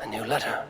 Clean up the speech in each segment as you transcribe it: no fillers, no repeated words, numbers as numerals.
A new letter.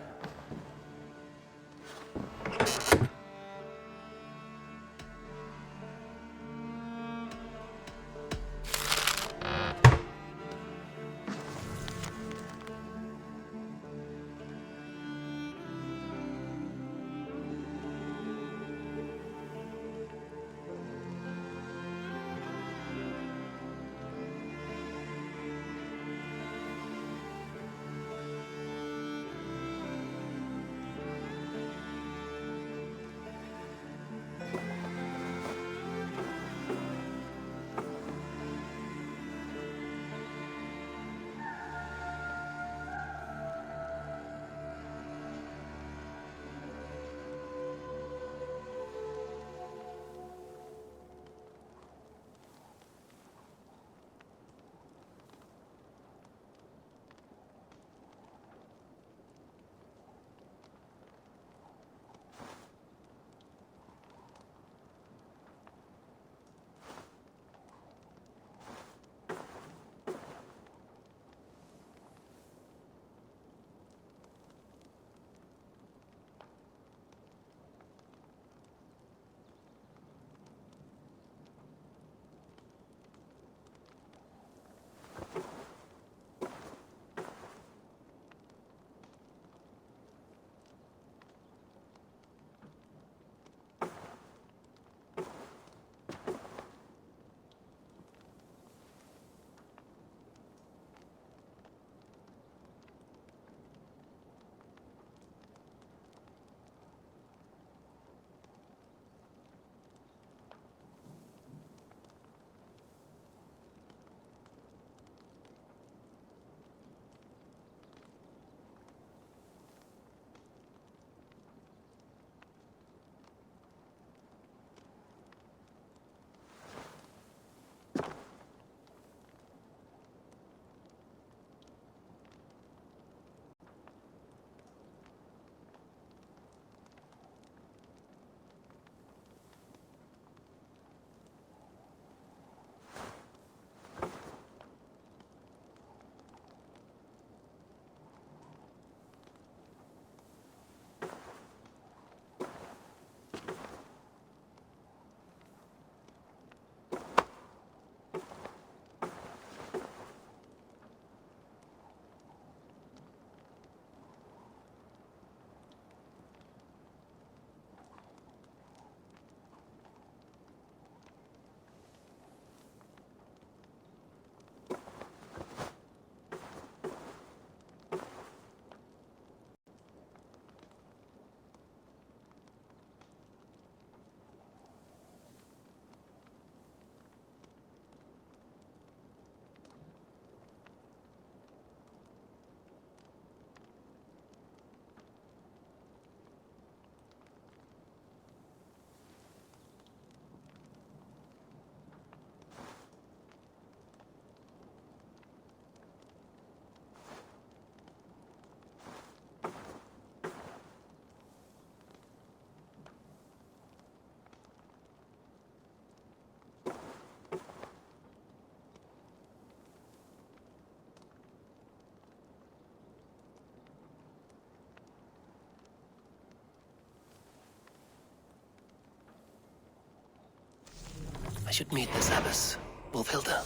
I should meet this abbess, Wolfhilda.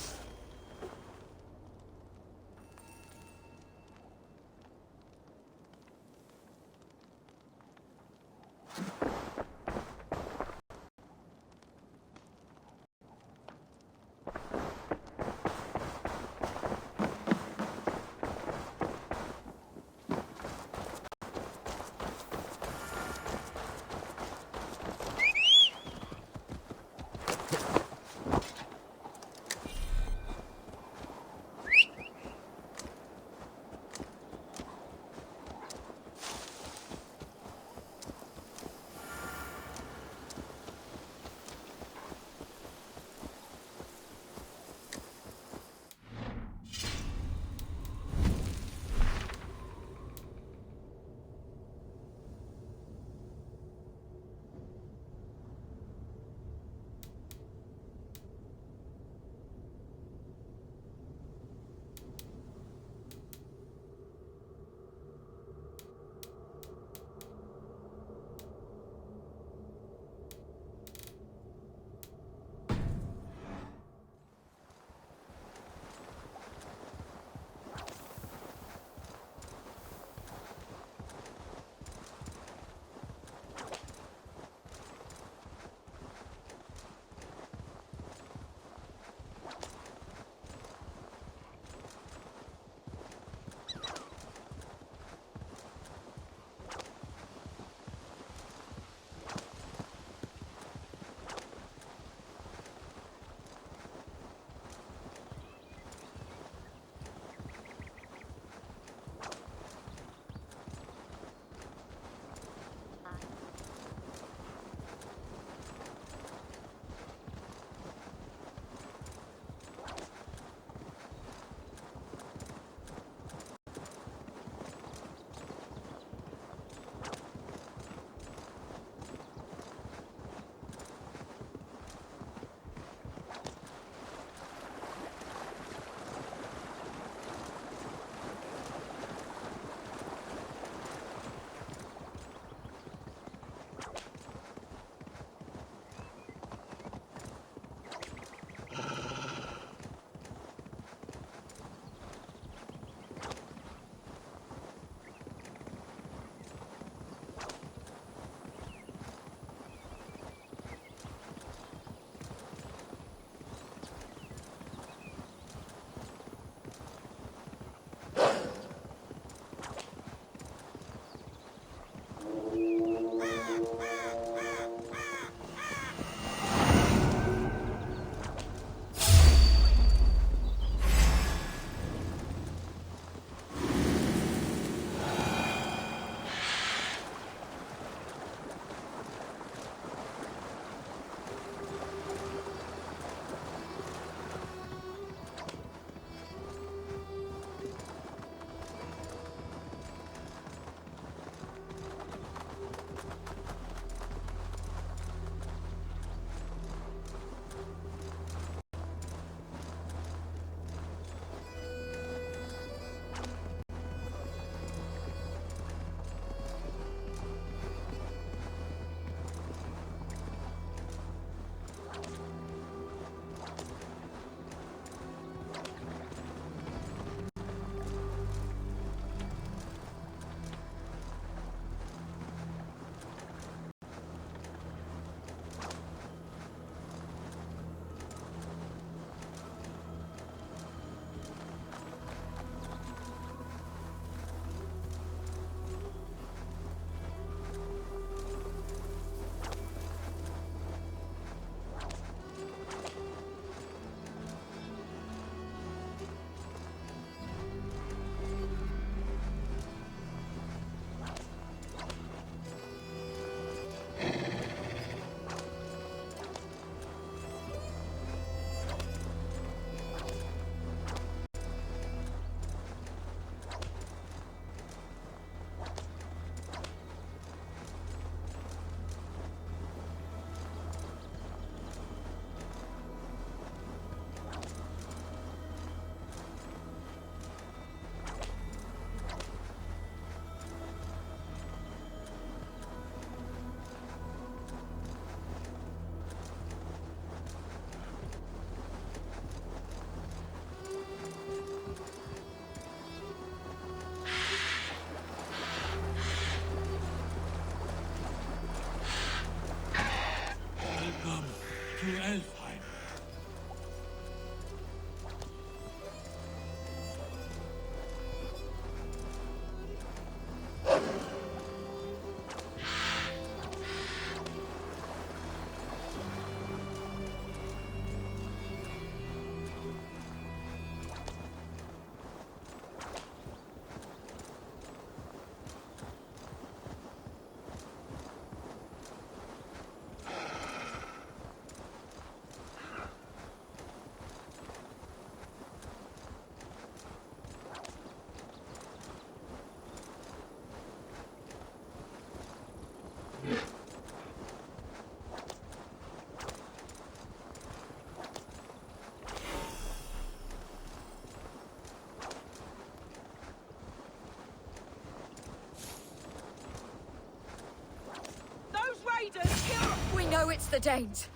We know it's the Danes.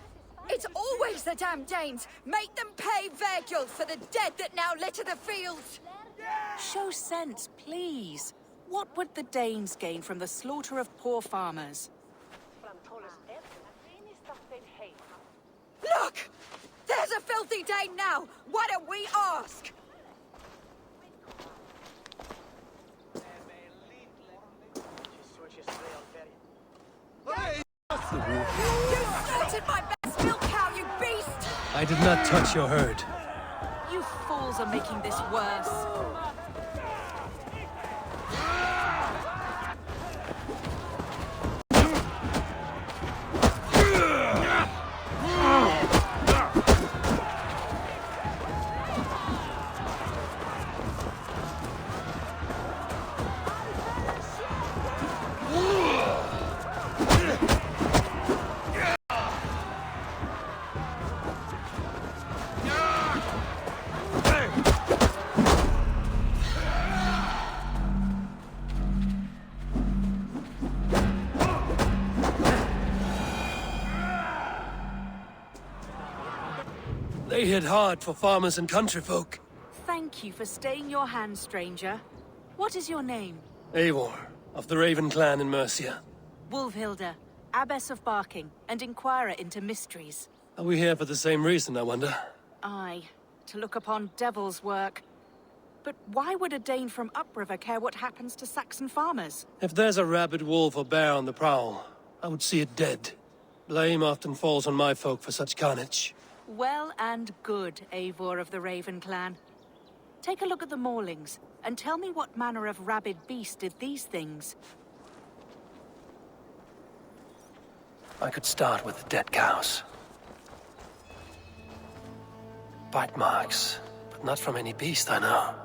It's always the damn Danes. Make them pay their guilt for the dead that now litter the fields. Show sense, please. What would the Danes gain from the slaughter of poor farmers? Look! There's a filthy Dane now! Why don't we ask? You slaughtered my best milk cow, you beast! I did not touch your herd. You fools are making this worse. They hit hard for farmers and countryfolk. Thank you for staying your hand, stranger. What is your name? Eivor, of the Raven clan in Mercia. Wolfhilda, Abbess of Barking, and Inquirer into mysteries. Are we here for the same reason, I wonder? Aye, to look upon devil's work. But why would a Dane from upriver care what happens to Saxon farmers? If there's a rabid wolf or bear on the prowl, I would see it dead. Blame often falls on my folk for such carnage. Well and good, Eivor of the Raven clan. Take a look at the maulings, and tell me what manner of rabid beast did these things. I could start with the dead cows. Bite marks, but not from any beast I know.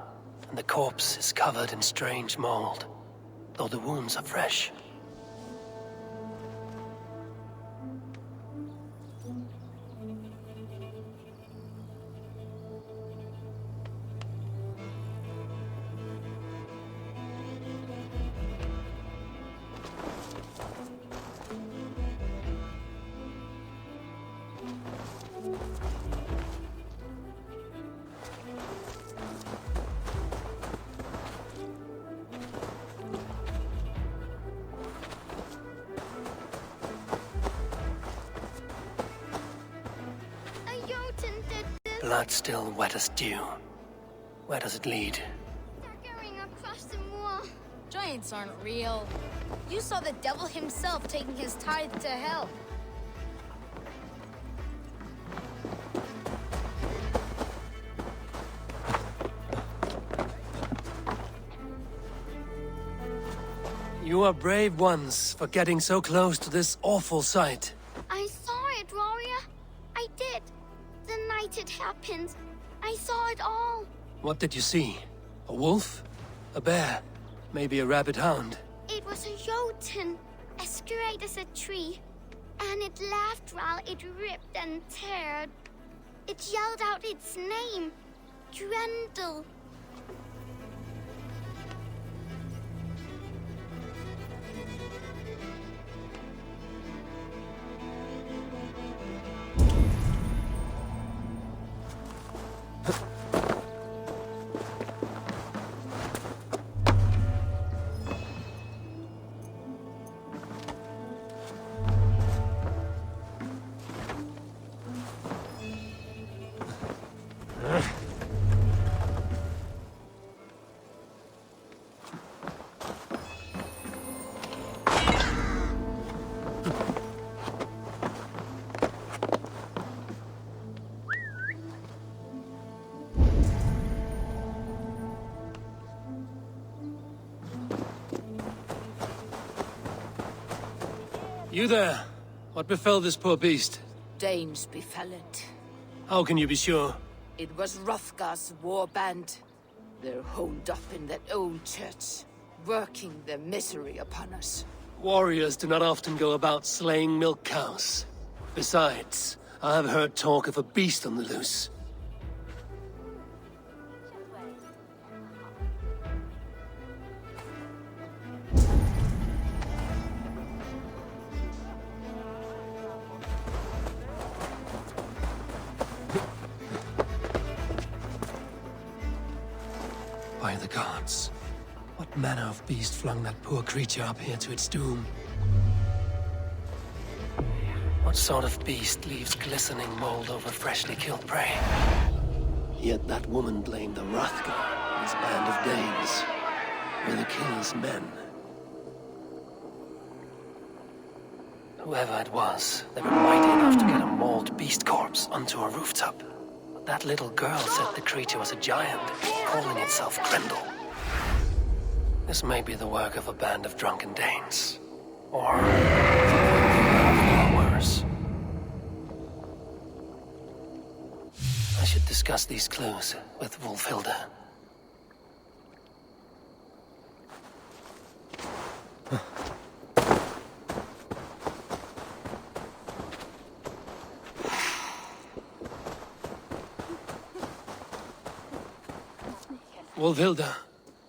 And the corpse is covered in strange mold, though the wounds are fresh. Blood still wet as dew. Where does it lead? They're going across the moor. Giants aren't real. You saw the devil himself taking his tithe to hell. You are brave ones for getting so close to this awful sight. I saw it, warrior. I did. The night it happened. I saw it all. What did you see? A wolf? A bear? Maybe a rabid hound? It was a jotun, as straight as a tree. And it laughed while it ripped and teared. It yelled out its name. Grendel. You there? What befell this poor beast? Danes befell it. How can you be sure? It was Hrothgar's war band. They're holed up in that old church, working their misery upon us. Warriors do not often go about slaying milk cows. Besides, I have heard talk of a beast on the loose. By the gods. What manner of beast flung that poor creature up here to its doom? What sort of beast leaves glistening mold over freshly killed prey? Yet that woman blamed the Hrothgar and his band of Danes. Were the killer's men. Whoever it was, they were mighty enough to get a mauled beast corpse onto a rooftop. But that little girl said the creature was a giant, calling itself Grendel. This may be the work of a band of drunken Danes. Or worse. I should discuss these clues with Wulfhilda. Wulfhilda,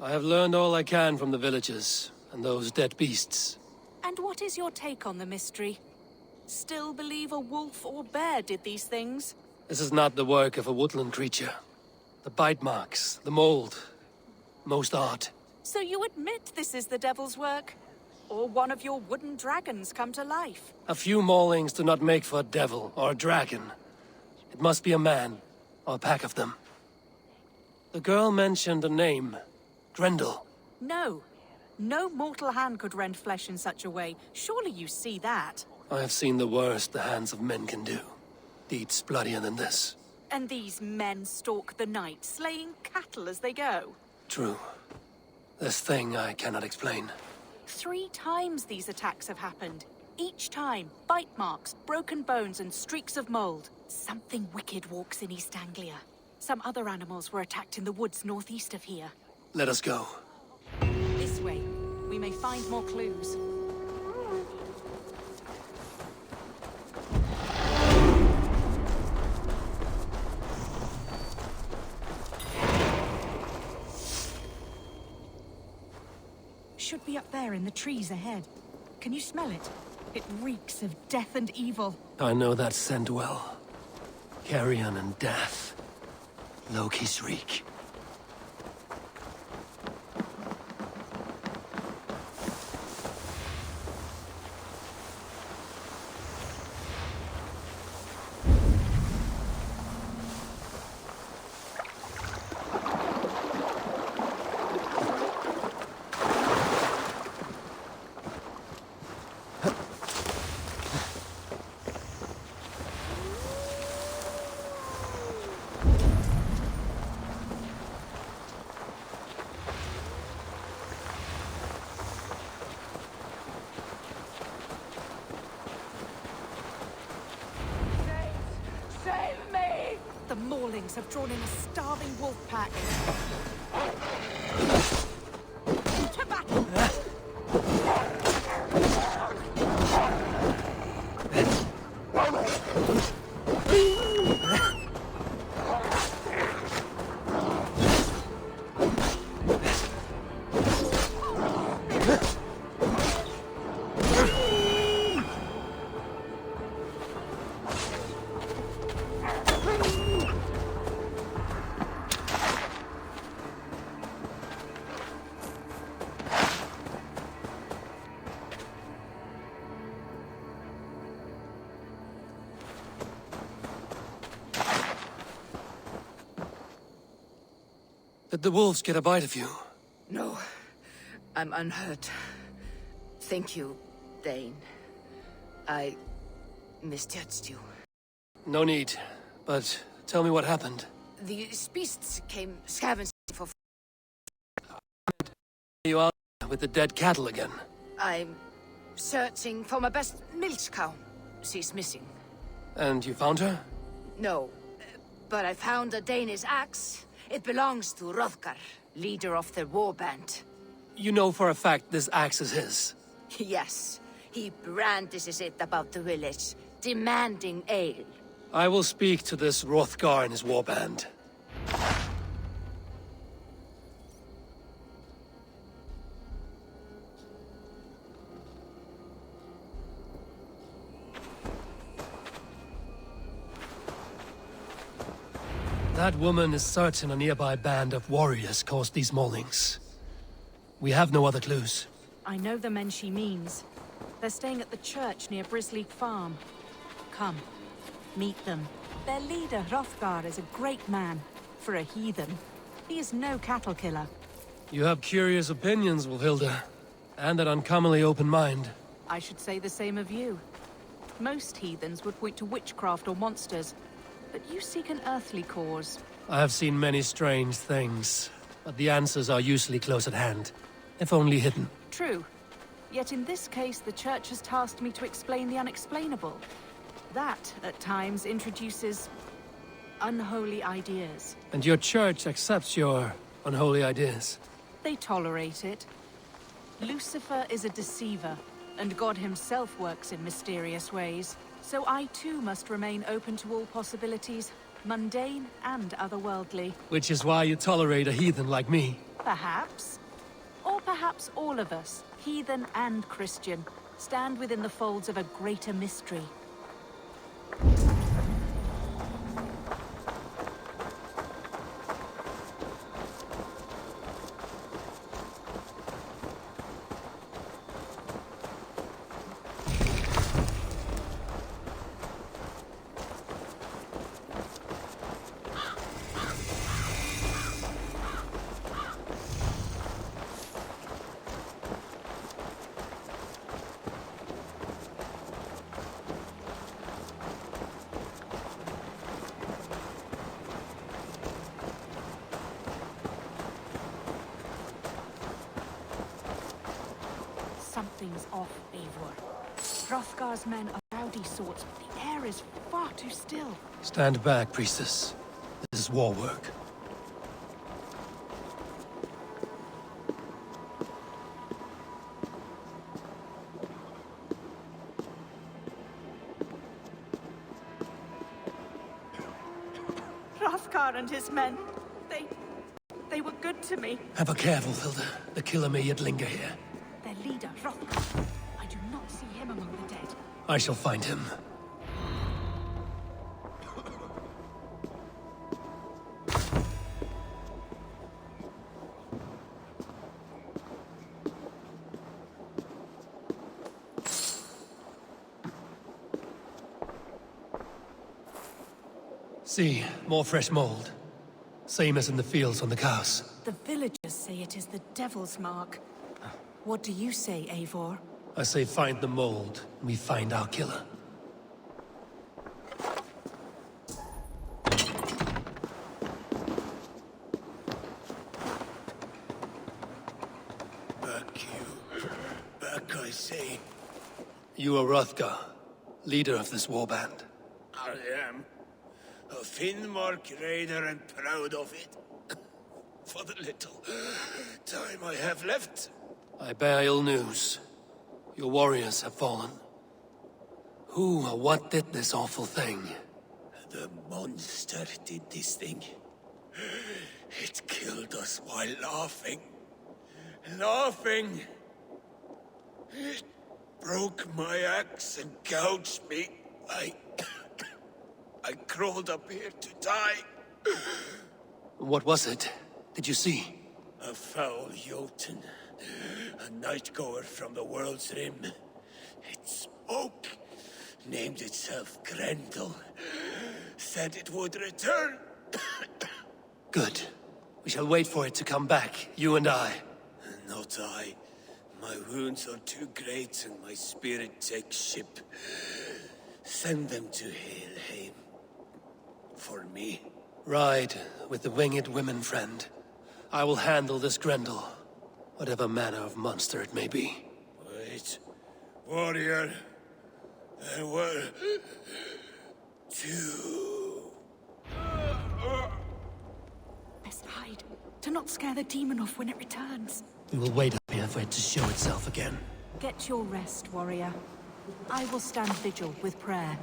I have learned all I can from the villagers and those dead beasts. And what is your take on the mystery? Still believe a wolf or bear did these things? This is not the work of a woodland creature. The bite marks, the mold, most art. So you admit this is the devil's work? Or one of your wooden dragons come to life? A few maulings do not make for a devil or a dragon. It must be a man, or a pack of them. The girl mentioned a name. Grendel. No. No mortal hand could rend flesh in such a way. Surely you see that. I have seen the worst the hands of men can do. Deeds bloodier than this. And these men stalk the night, slaying cattle as they go. True. This thing I cannot explain. 3 times these attacks have happened. Each time, bite marks, broken bones, and streaks of mold. Something wicked walks in East Anglia. Some other animals were attacked in the woods northeast of here. Let us go. This way. We may find more clues. Should be up there in the trees ahead. Can you smell it? It reeks of death and evil. I know that scent well. Carrion and death. Loki's reek. The Maulings have drawn in a starving wolf pack. To battle! Did the wolves get a bite of you? No, I'm unhurt. Thank you, Dane. I misjudged you. No need, but tell me what happened. These beasts came scavenging for... You are with the dead cattle again. I'm searching for my best milch cow. She's missing. And you found her? No, but I found a Danish axe. It belongs to Hrothgar, leader of the warband. You know for a fact this axe is his. Yes, he brandishes it about the village, demanding ale. I will speak to this Hrothgar and his warband. That woman is certain a nearby band of warriors caused these maulings. We have no other clues. I know the men she means. They're staying at the church near Brisleek Farm. Come, meet them. Their leader, Hrothgar, is a great man. For a heathen. He is no cattle killer. You have curious opinions, Wolfhilda. And an uncommonly open mind. I should say the same of you. Most heathens would point to witchcraft or monsters. But you seek an earthly cause. I have seen many strange things, but the answers are usually close at hand, if only hidden. True. Yet in this case, the Church has tasked me to explain the unexplainable. That, at times, introduces unholy ideas. And your church accepts your unholy ideas? They tolerate it. Lucifer is a deceiver, and God himself works in mysterious ways. So I too must remain open to all possibilities, mundane and otherworldly. Which is why you tolerate a heathen like me. Perhaps. Or perhaps all of us, heathen and Christian, stand within the folds of a greater mystery. Something's off, Eivor. Hrothgar's men are rowdy sorts, but the air is far too still. Stand back, priestess. This is war work. Hrothgar and his men, they were good to me. Have a care, Wolfhilda. The killer may yet linger here. Their leader, Hrothgar. I do not see him among the dead. I shall find him. See, more fresh mold. Same as in the fields on the cows. The villagers say it is the devil's mark. What do you say, Eivor? I say find the mold, and we find our killer. Back, I say. You are Hrothgar, leader of this warband. I am. A Finnmark raider and proud of it. For the little time I have left. I bear ill news. Your warriors have fallen. Who or what did this awful thing? The monster did this thing. It killed us while laughing. Laughing! It broke my axe and gouged me. I crawled up here to die. What was it? Did you see? A foul Jotun. A night-goer from the world's rim. It spoke. Named itself Grendel. Said it would return. Good. We shall wait for it to come back, you and I. Not I. My wounds are too great and my spirit takes ship. Send them to Helheim. For me. Ride with the winged women, friend. I will handle this Grendel, whatever manner of monster it may be. Warrior, there were two. Best hide, to not scare the demon off when it returns. We will wait up here for it to show itself again. Get your rest, warrior. I will stand vigil with prayer.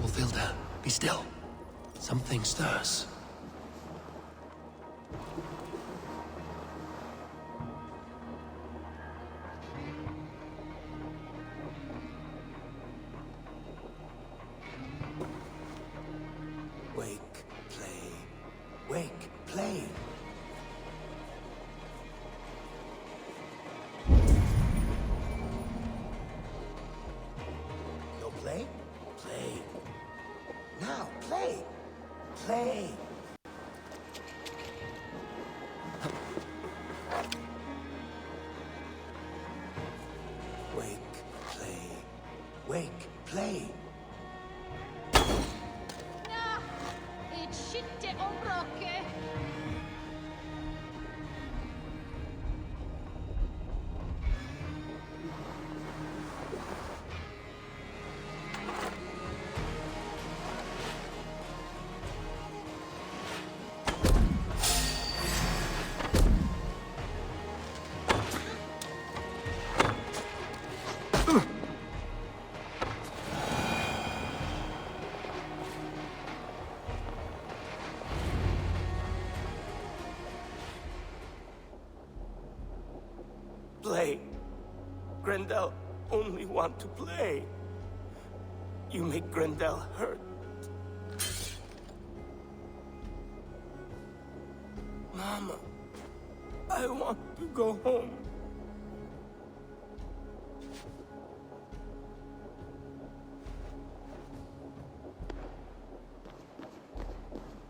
Wolfilda, be still. Something stirs. Wake, play. Wake, play. No play? Play. Now, play. Play. Wake, play. Wake, play. Play. Grendel only want to play. You make Grendel hurt. Mama, I want to go home.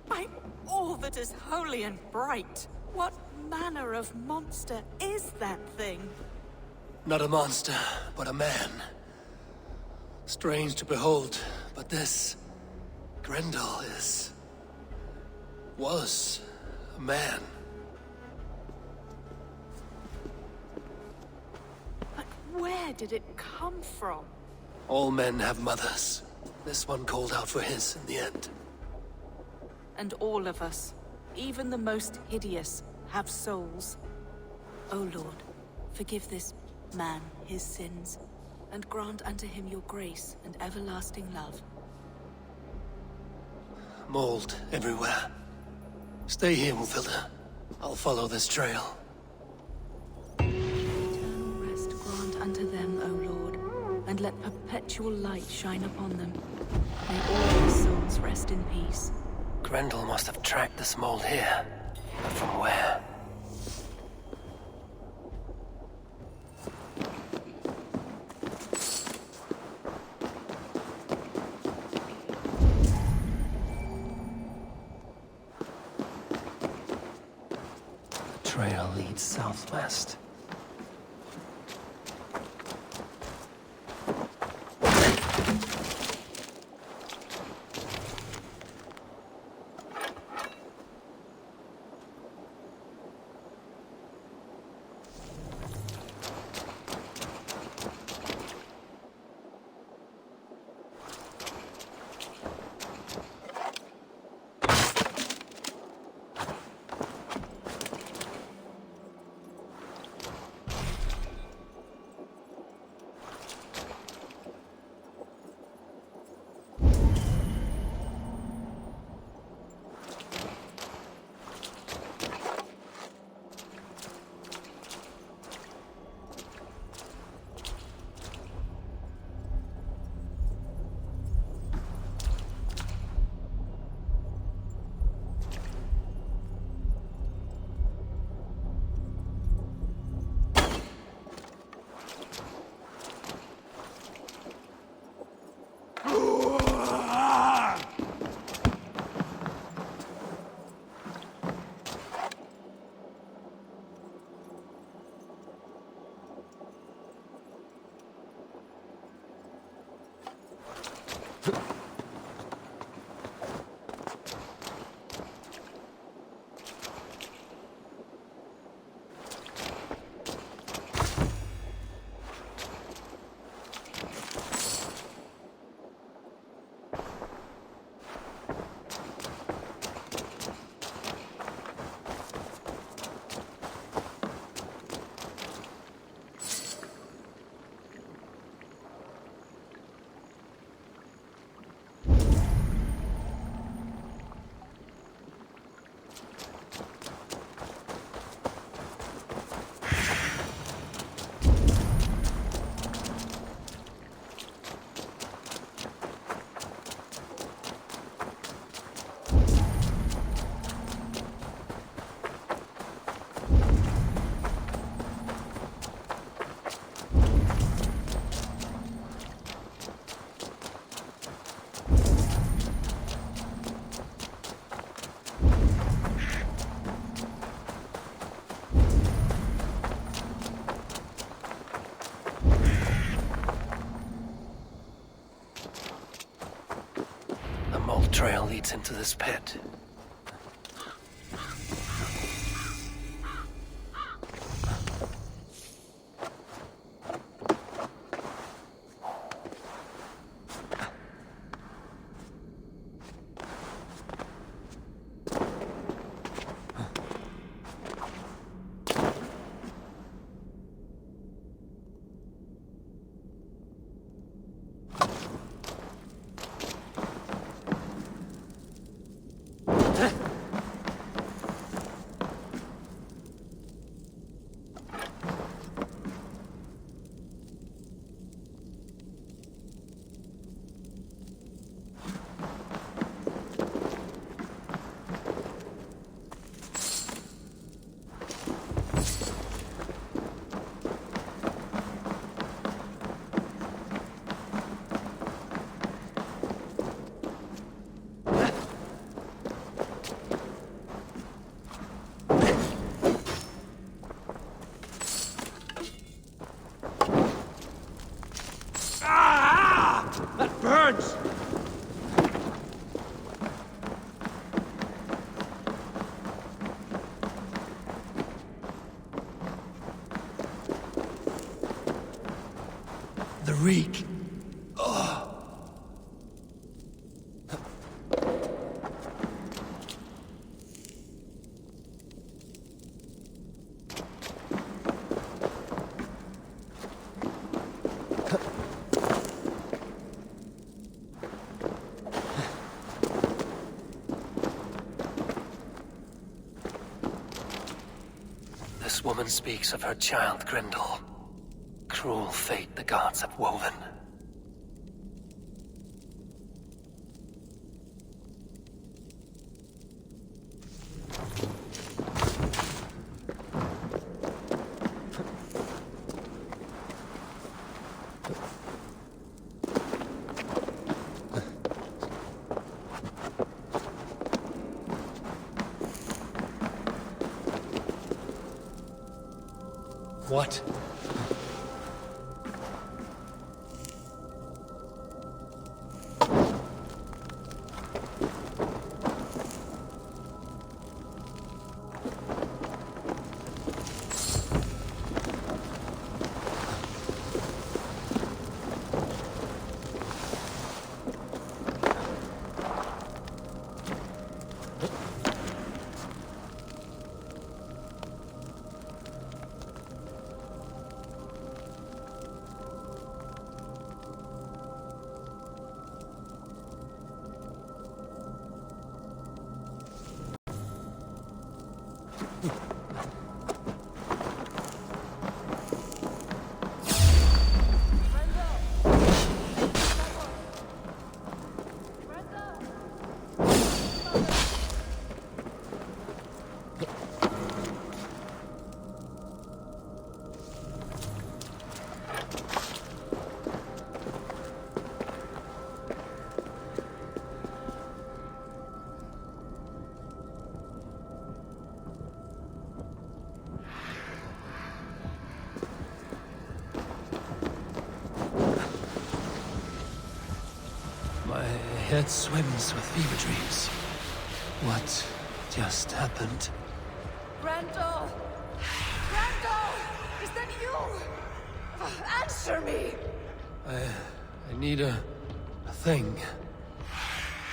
By all that is holy and bright, what manner of monster is that thing? Not a monster, but a man. Strange to behold, but this... Grendel was a man. But where did it come from? All men have mothers. This one called out for his in the end. And all of us, even the most hideous, have souls. O Lord, forgive this man his sins, and grant unto him your grace and everlasting love. Mold everywhere. Stay here, Wolfilda. I'll follow this trail. Eternal rest grant unto them, O Lord, and let perpetual light shine upon them. May all their souls rest in peace. Grendel must have tracked this mold here, but from where? The trail leads southwest. trail leads into this pit. Burns! The reek. This woman speaks of her child, Grendel. Cruel fate the gods have woven. What? My head swims with fever dreams. What just happened? Grendel! Grendel! Is that you? Answer me! I need a thing.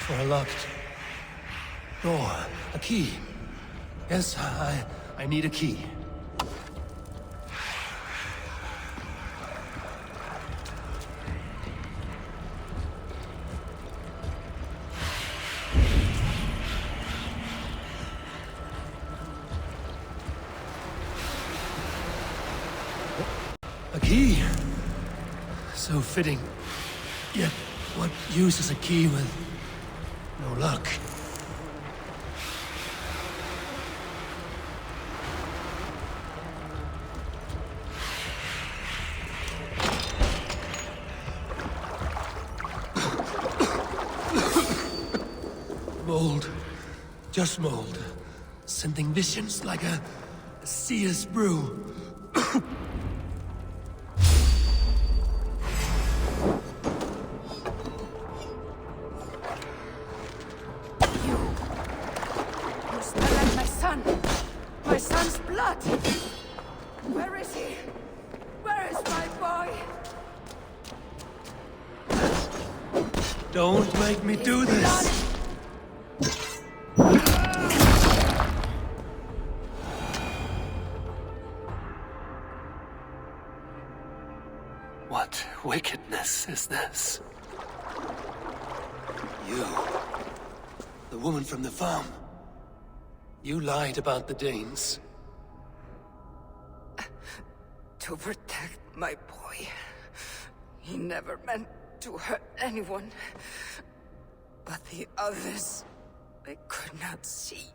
For a locked door. A key. Yes, I need a key. A key? So fitting. Yet, what use is a key with no luck? Mold. Just mold. Sending visions like a seer's brew. My son! My son's blood! Where is he? Where is my boy? Don't make me do this! What wickedness is this? You, the woman from the farm. You lied about the Danes. To protect my boy. He never meant to hurt anyone. But the others, they could not see.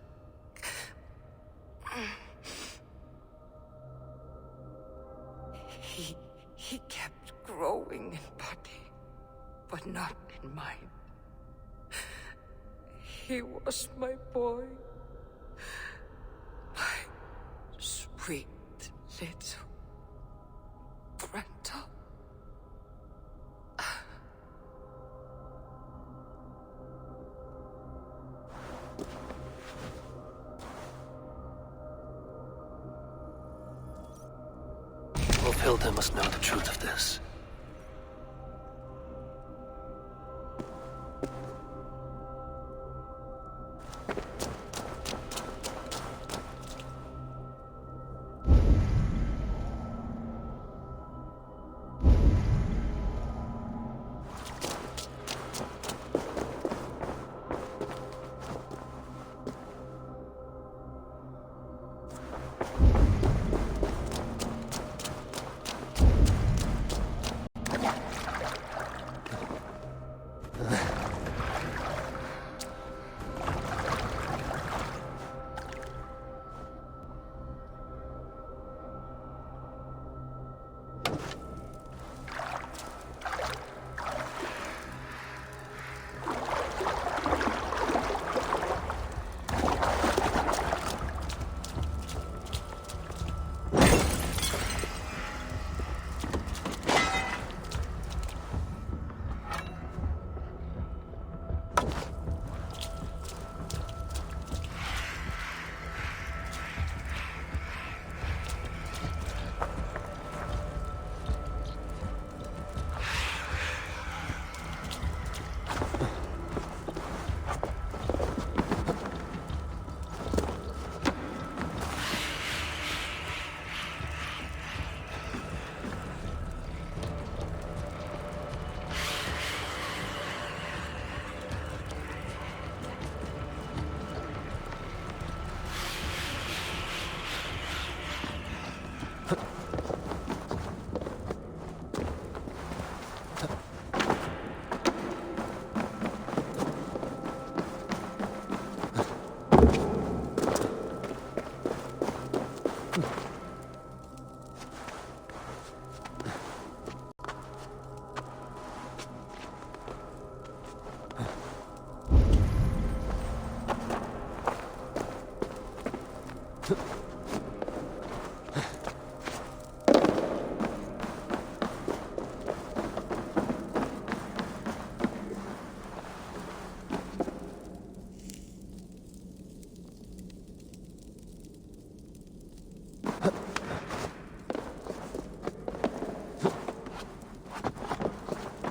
He kept growing in body, but not in mind. He was my boy. My sweet little Grendel. Hilda must know the truth of this.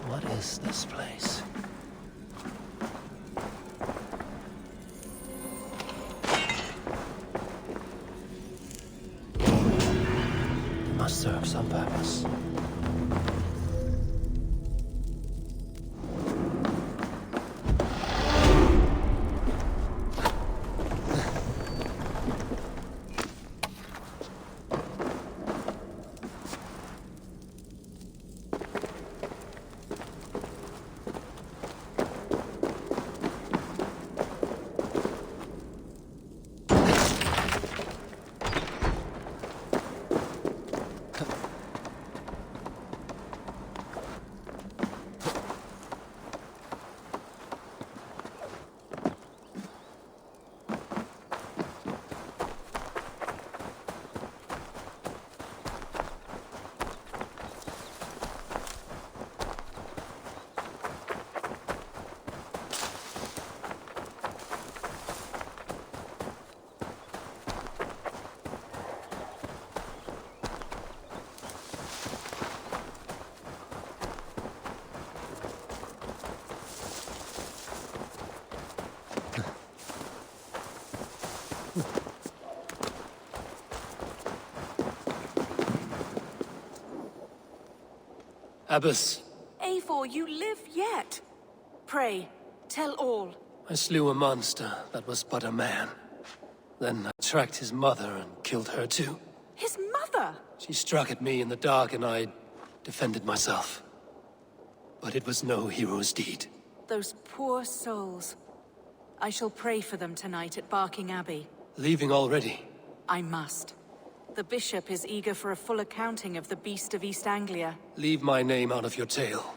What is this place? It must serve some purpose. Abbess, Eivor, you live yet. Pray, tell all. I slew a monster that was but a man. Then I tracked his mother and killed her too. His mother? She struck at me in the dark and I defended myself. But it was no hero's deed. Those poor souls. I shall pray for them tonight at Barking Abbey. Leaving already? I must. The bishop is eager for a full accounting of the Beast of East Anglia. Leave my name out of your tale.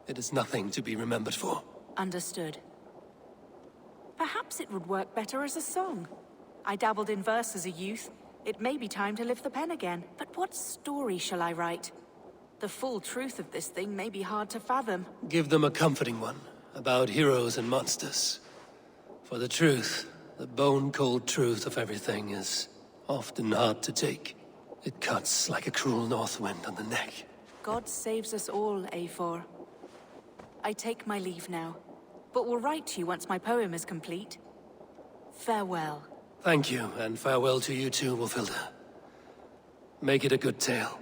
It is nothing to be remembered for. Understood. Perhaps it would work better as a song. I dabbled in verse as a youth. It may be time to lift the pen again. But what story shall I write? The full truth of this thing may be hard to fathom. Give them a comforting one, about heroes and monsters. For the truth, the bone-cold truth of everything is often hard to take. It cuts like a cruel north wind on the neck. God saves us all, Eivor. I take my leave now, but will write to you once my poem is complete. Farewell. Thank you, and farewell to you too, Wolfilda. Make it a good tale.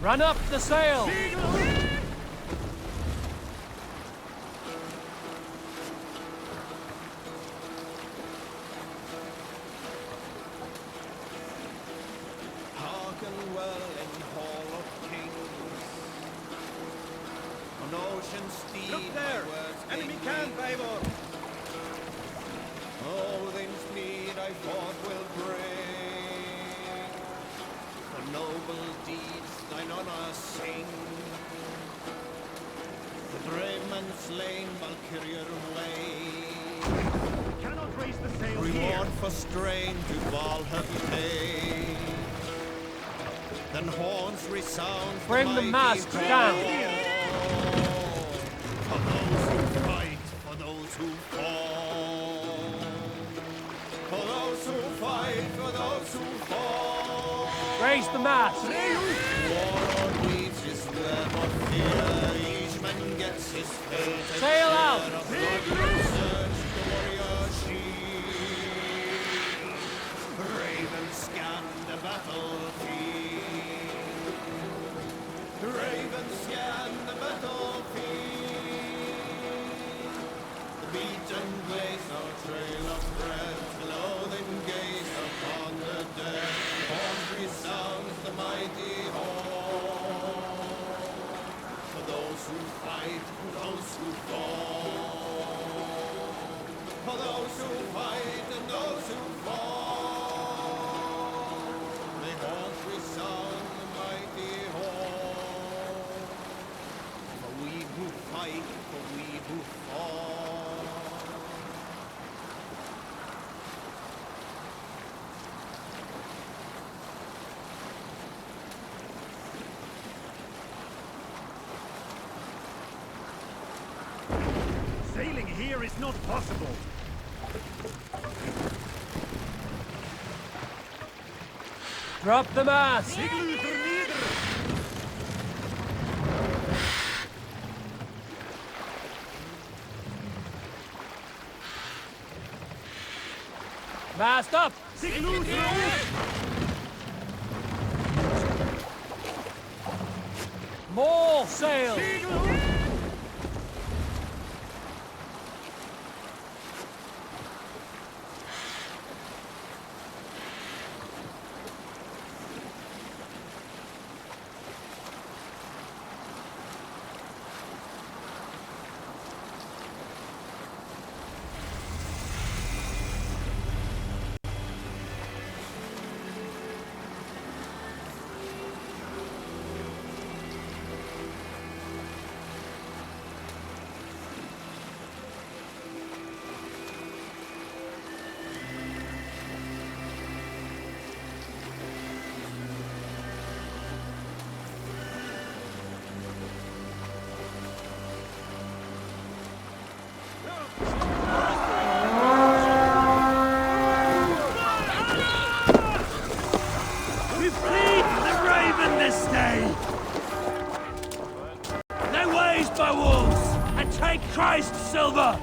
Run up the sail! Hearken well in Hall of Kings. On ocean steed, Look there! my words Enemy gain camp, wings. Eivor! Odin's mead I thought will bring. For noble deeds thine honor sing. The brave man slain Valkyrier way. Cannot raise the sail Reward here! for strain to Valhalla pay. Then horns resound. Bring the mighty mast call. down. For those who fight, for those who fall. For those who fight, for those who fall. Raise the mast! War on weeds is never fear. Each man gets his fate. Sail out! Search the warrior shield. Ravens scan the battlefield. Ravens scan the battlefield. The beaten blaze our trail of bread. Loathing gaze upon the dead. Horn resounds the mighty horn. For those who fight, for those who fall. For those who fight and those who fall. May horns resound the mighty horn. For we who fight, for we who fall. Sailing here is not possible! Drop the mast! Igluther nieder! Mast up! Igluther ut! More sail! We feed the raven this day! They ways by wolves, and take Christ's silver!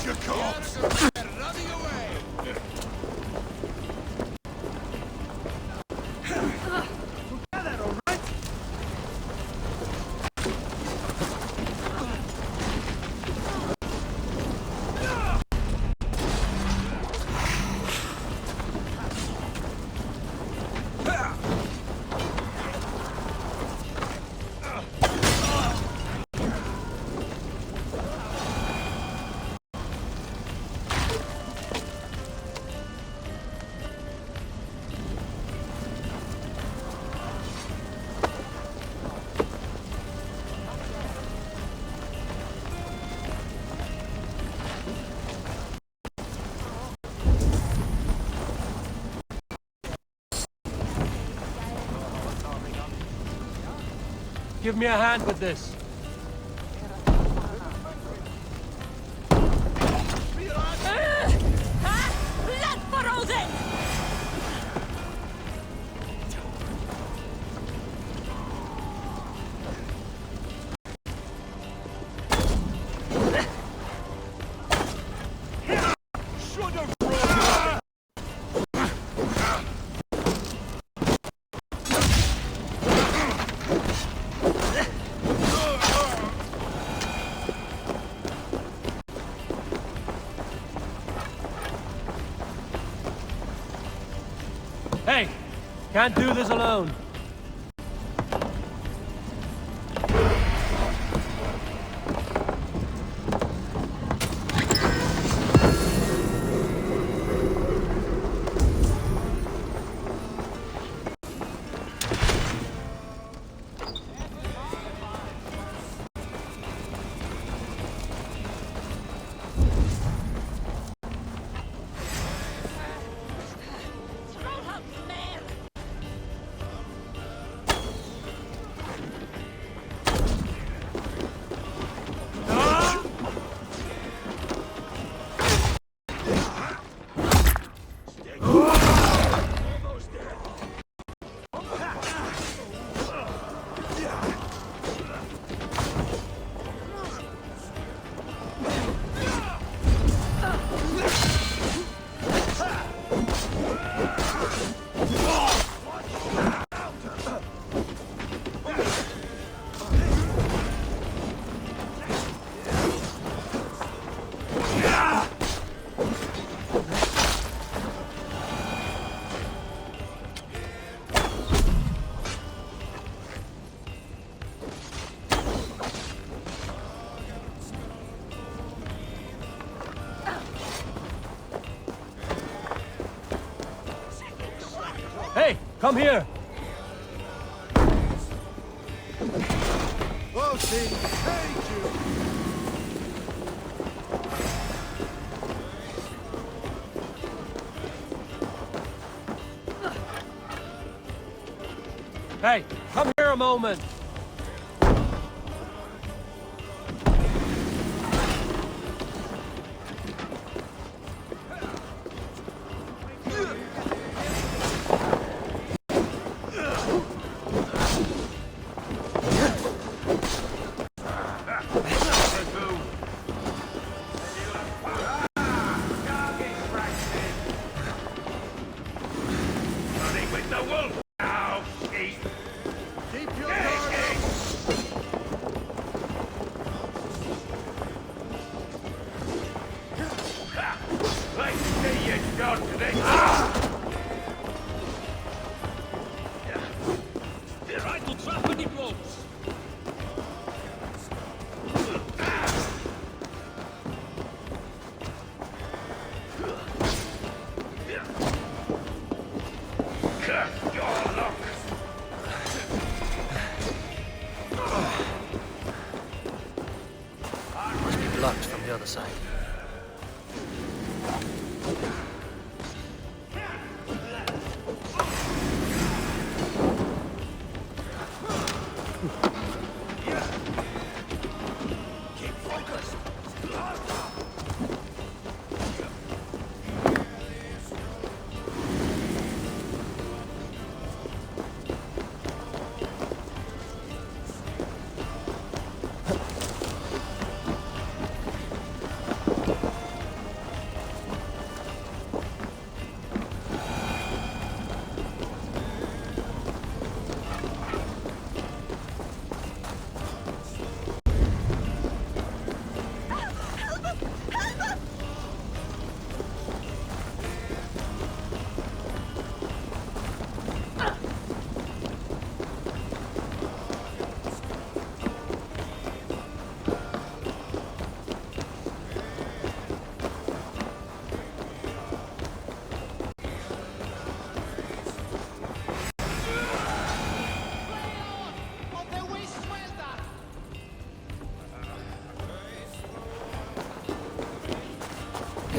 your corpse! Running away! Give me a hand with this. Blood for Odin! Hey! Can't do this alone. Hey, come here! Odin, thank you! Hey, come here a moment! Blocked from the other side.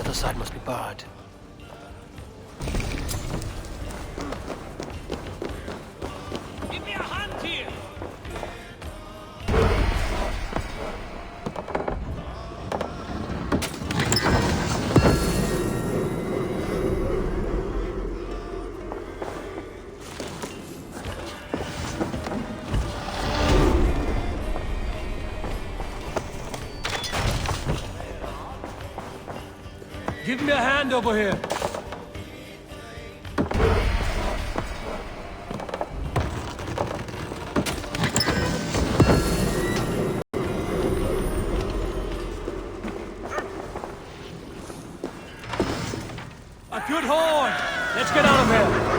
other side must be barred. Give me a hand here! Give me a hand over here! A good horn! Let's get out of here!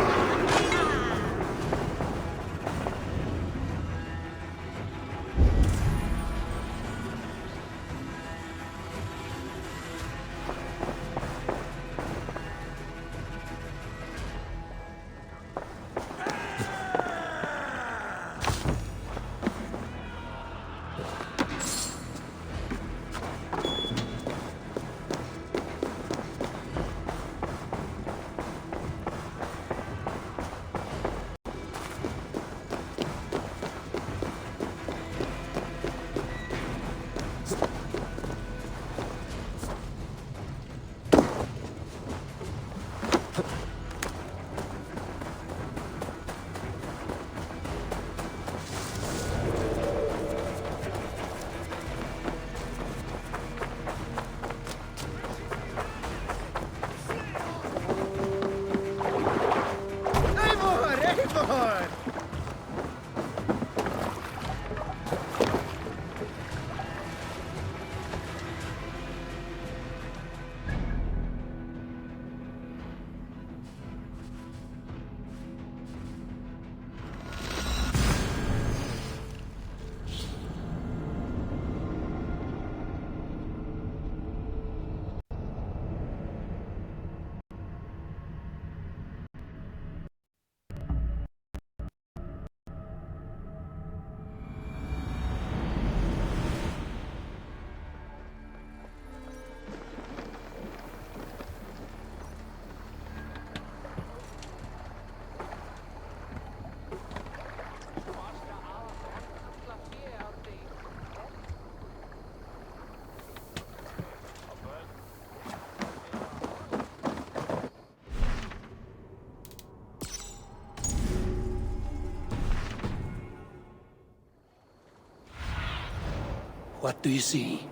What do you see?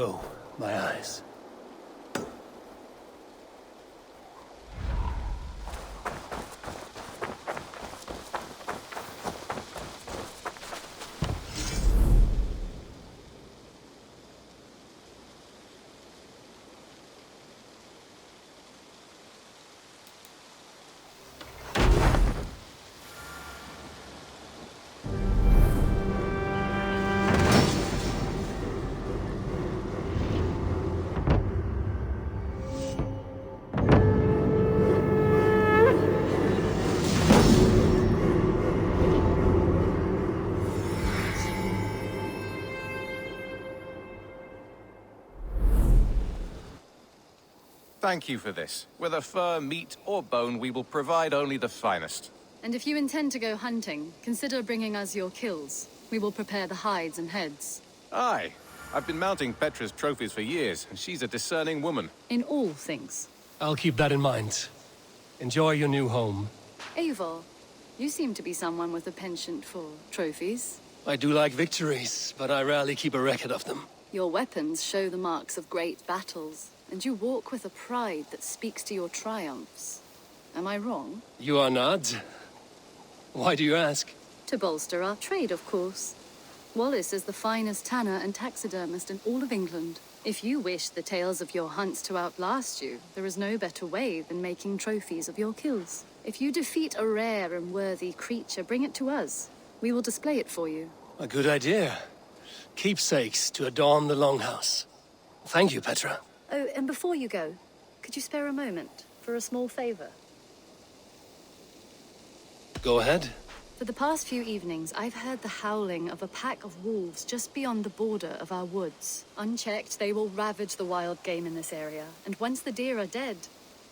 Oh, my eyes. Thank you for this. Whether fur, meat, or bone, we will provide only the finest. And if you intend to go hunting, consider bringing us your kills. We will prepare the hides and heads. Aye. I've been mounting Petra's trophies for years, and she's a discerning woman. In all things. I'll keep that in mind. Enjoy your new home. Eivor, you seem to be someone with a penchant for trophies. I do like victories, but I rarely keep a record of them. Your weapons show the marks of great battles, and you walk with a pride that speaks to your triumphs. Am I wrong? You are not. Why do you ask? To bolster our trade, of course. Wallace is the finest tanner and taxidermist in all of England. If you wish the tales of your hunts to outlast you, there is no better way than making trophies of your kills. If you defeat a rare and worthy creature, bring it to us. We will display it for you. A good idea. Keepsakes to adorn the longhouse. Thank you, Petra. Oh, and before you go, could you spare a moment for a small favor? Go ahead. For the past few evenings, I've heard the howling of a pack of wolves just beyond the border of our woods. Unchecked, they will ravage the wild game in this area, and once the deer are dead,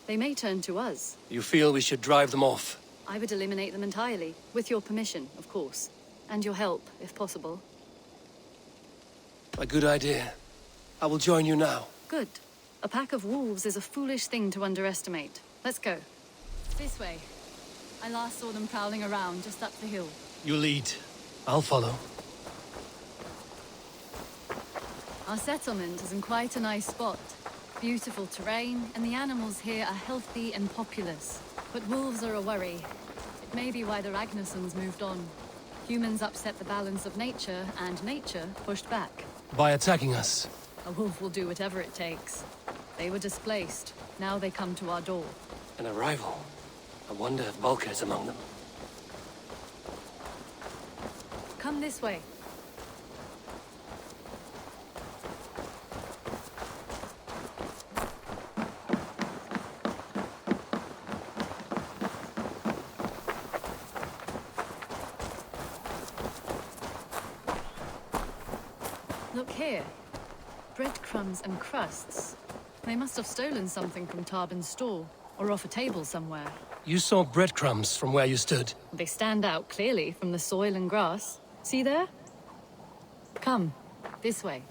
they may turn to us. You feel we should drive them off? I would eliminate them entirely, with your permission, of course. And your help, if possible. A good idea. I will join you now. Good. A pack of wolves is a foolish thing to underestimate. Let's go. This way. I last saw them prowling around just up the hill. You lead. I'll follow. Our settlement is in quite a nice spot. Beautiful terrain, and the animals here are healthy and populous. But wolves are a worry. It may be why the Ragnarsons moved on. Humans upset the balance of nature, and nature pushed back. By attacking us? A wolf will do whatever it takes. They were displaced. Now they come to our door. An arrival. I wonder if Volker is among them. Come this way. Look here. Breadcrumbs and crusts. They must have stolen something from Tarbin's store, or off a table somewhere. You saw breadcrumbs from where you stood. They stand out clearly from the soil and grass. See there? Come, this way.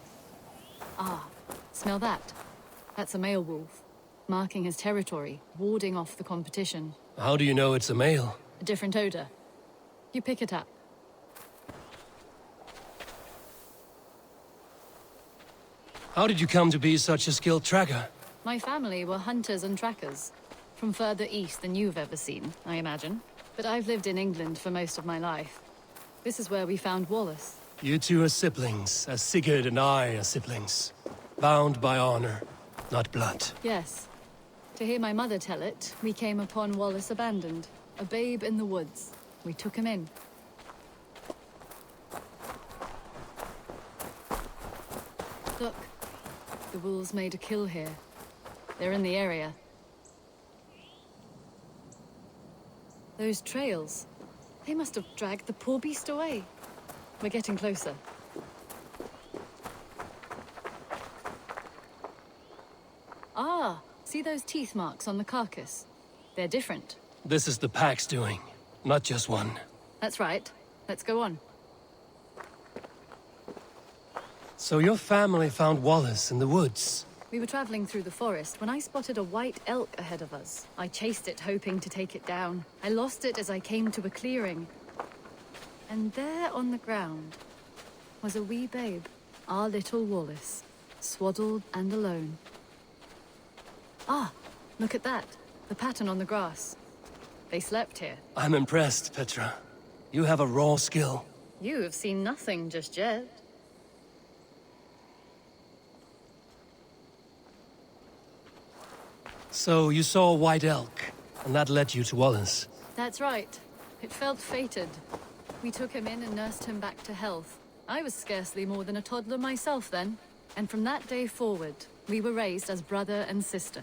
Ah, smell that? That's a male wolf, marking his territory, warding off the competition. How do you know it's a male? A different odor. You pick it up. How did you come to be such a skilled tracker? My family were hunters and trackers. From further east than you've ever seen, I imagine. But I've lived in England for most of my life. This is where we found Wallace. You two are siblings, as Sigurd and I are siblings. Bound by honor, not blood. Yes. To hear my mother tell it, we came upon Wallace abandoned. A babe in the woods. We took him in. Look. The wolves made a kill here. They're in the area. Those trails. They must have dragged the poor beast away. We're getting closer. Ah, see those teeth marks on the carcass? They're different. This is the pack's doing, not just one. That's right. Let's go on. So your family found Wallace in the woods? We were traveling through the forest when I spotted a white elk ahead of us. I chased it, hoping to take it down. I lost it as I came to a clearing. And there on the ground was a wee babe, our little Wallace. swaddled and alone. Ah, look at that. The pattern on the grass. They slept here. I'm impressed, Petra. You have a raw skill. You have seen nothing just yet. So you saw a white elk, and that led you to Wallace. That's right. It felt fated. We took him in and nursed him back to health. I was scarcely more than a toddler myself then. And from that day forward, we were raised as brother and sister.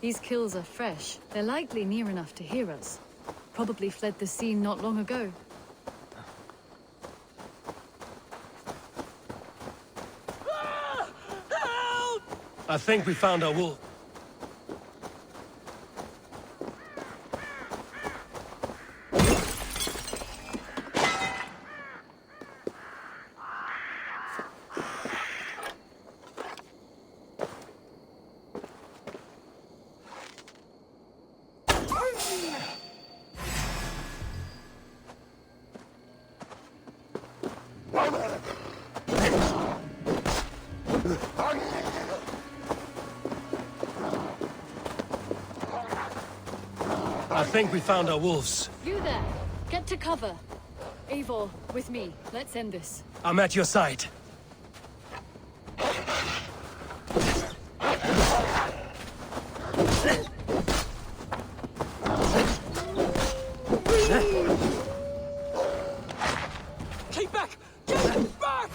These kills are fresh. They're likely near enough to hear us. Probably fled the scene not long ago. I think we found our wolf. I think we found our wolves. You there! Get to cover! Eivor, with me. Let's end this. I'm at your side. Keep back! Keep back!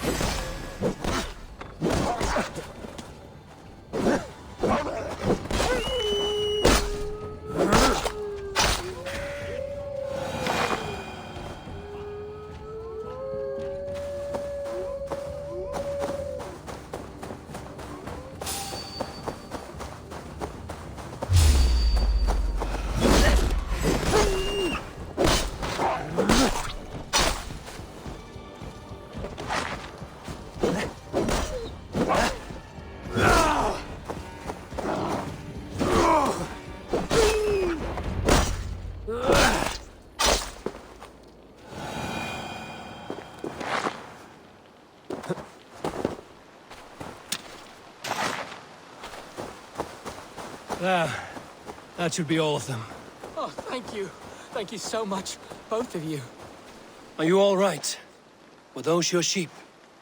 That should be all of them. Oh, thank you. Thank you so much, both of you. Are you all right? Were those your sheep?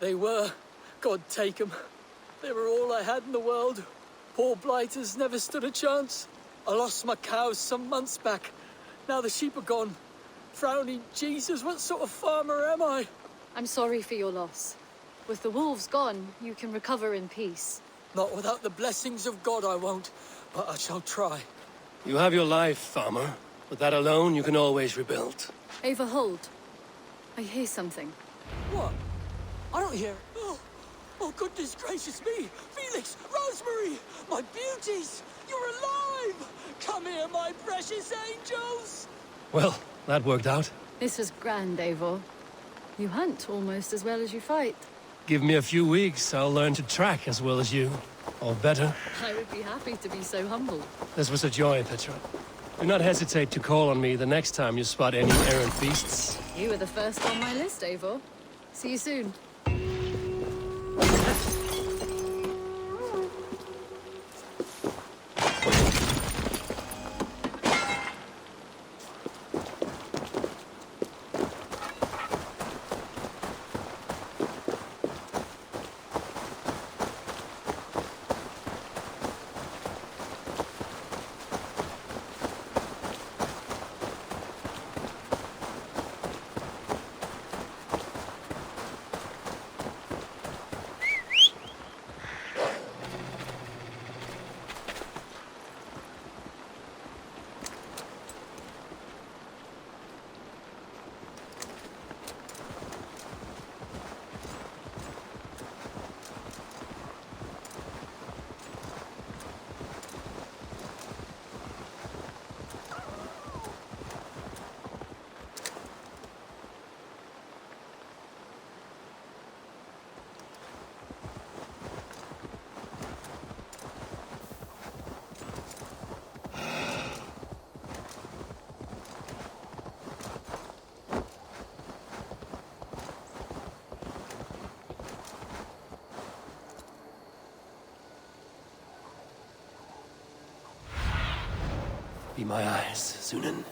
They were. God take them. They were all I had in the world. Poor blighters never stood a chance. I lost my cows some months back. Now the sheep are gone. Frowny Jesus, what sort of farmer am I? I'm sorry for your loss. With the wolves gone, you can recover in peace. Not without the blessings of God I won't, but I shall try. You have your life, farmer. With that alone, you can always rebuild. Ava, hold. I hear something. What? I don't hear. Oh, goodness gracious me! Felix, Rosemary, my beauties! You're alive! Come here, my precious angels! Well, that worked out. This was grand, Eivor. You hunt almost as well as you fight. Give me a few weeks, I'll learn to track as well as you. Or better. I would be happy to be so humble. This was a joy, Petra. Do not hesitate to call on me the next time you spot any errant beasts. You were the first on my list, Eivor. See you soon. Be my eyes, Sunan.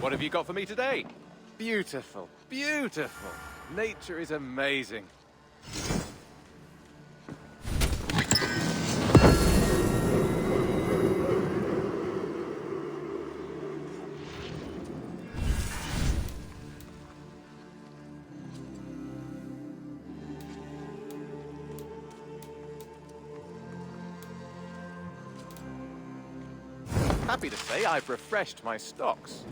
What have you got for me today? Beautiful, beautiful. Nature is amazing. Happy to say I've refreshed my stocks.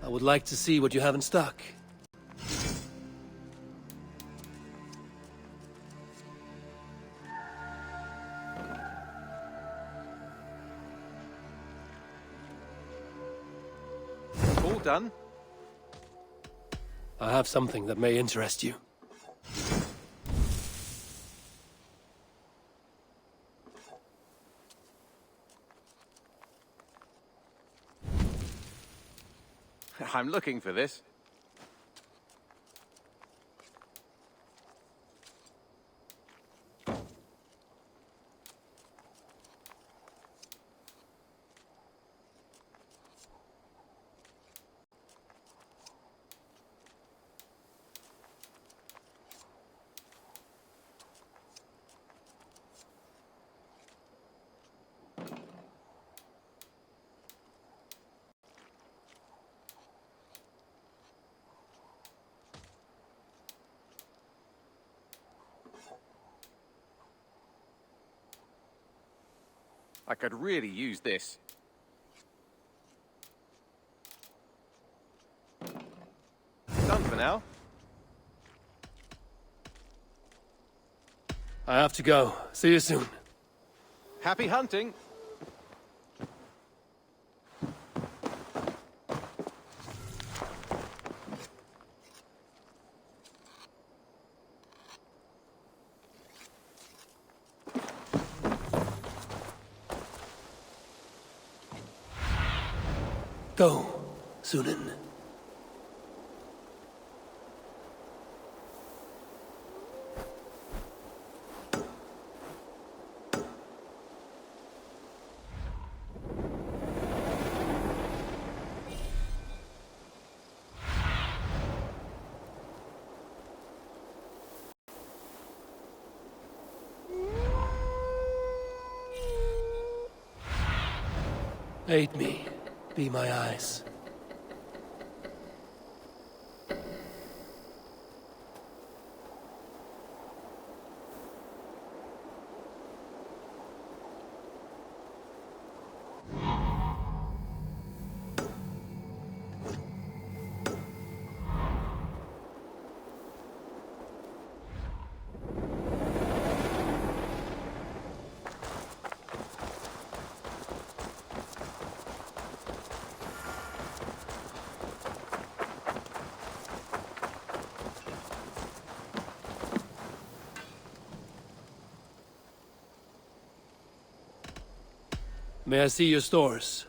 I would like to see what you have in stock. All done? I have something that may interest you. I'm looking for this. I could really use this. Done for now. I have to go. See you soon. Happy hunting. Go, Sunan. Aid me. Be my eyes. May I see your stores?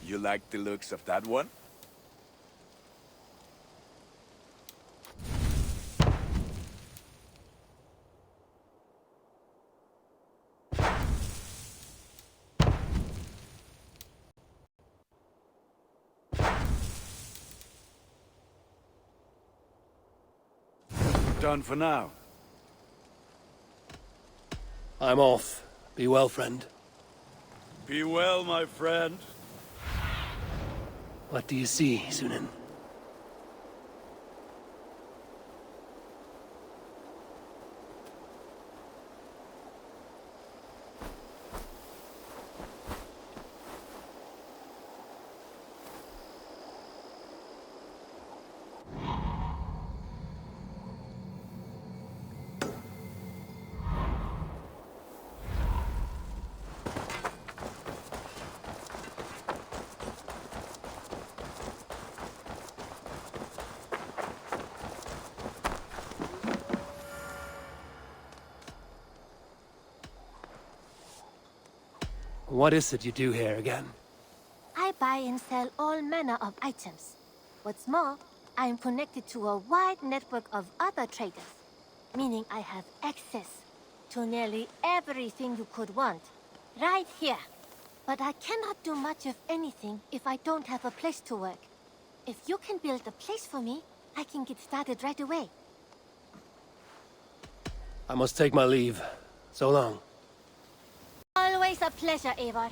You like the looks of that one? Done for now. I'm off. Be well, friend. Be well, my friend. What do you see, Sunan? What is it you do here again? I buy and sell all manner of items. What's more, I am connected to a wide network of other traders, meaning I have access to nearly everything you could want, right here. But I cannot do much of anything if I don't have a place to work. If you can build a place for me, I can get started right away. I must take my leave. So long. Always a pleasure, Eivor.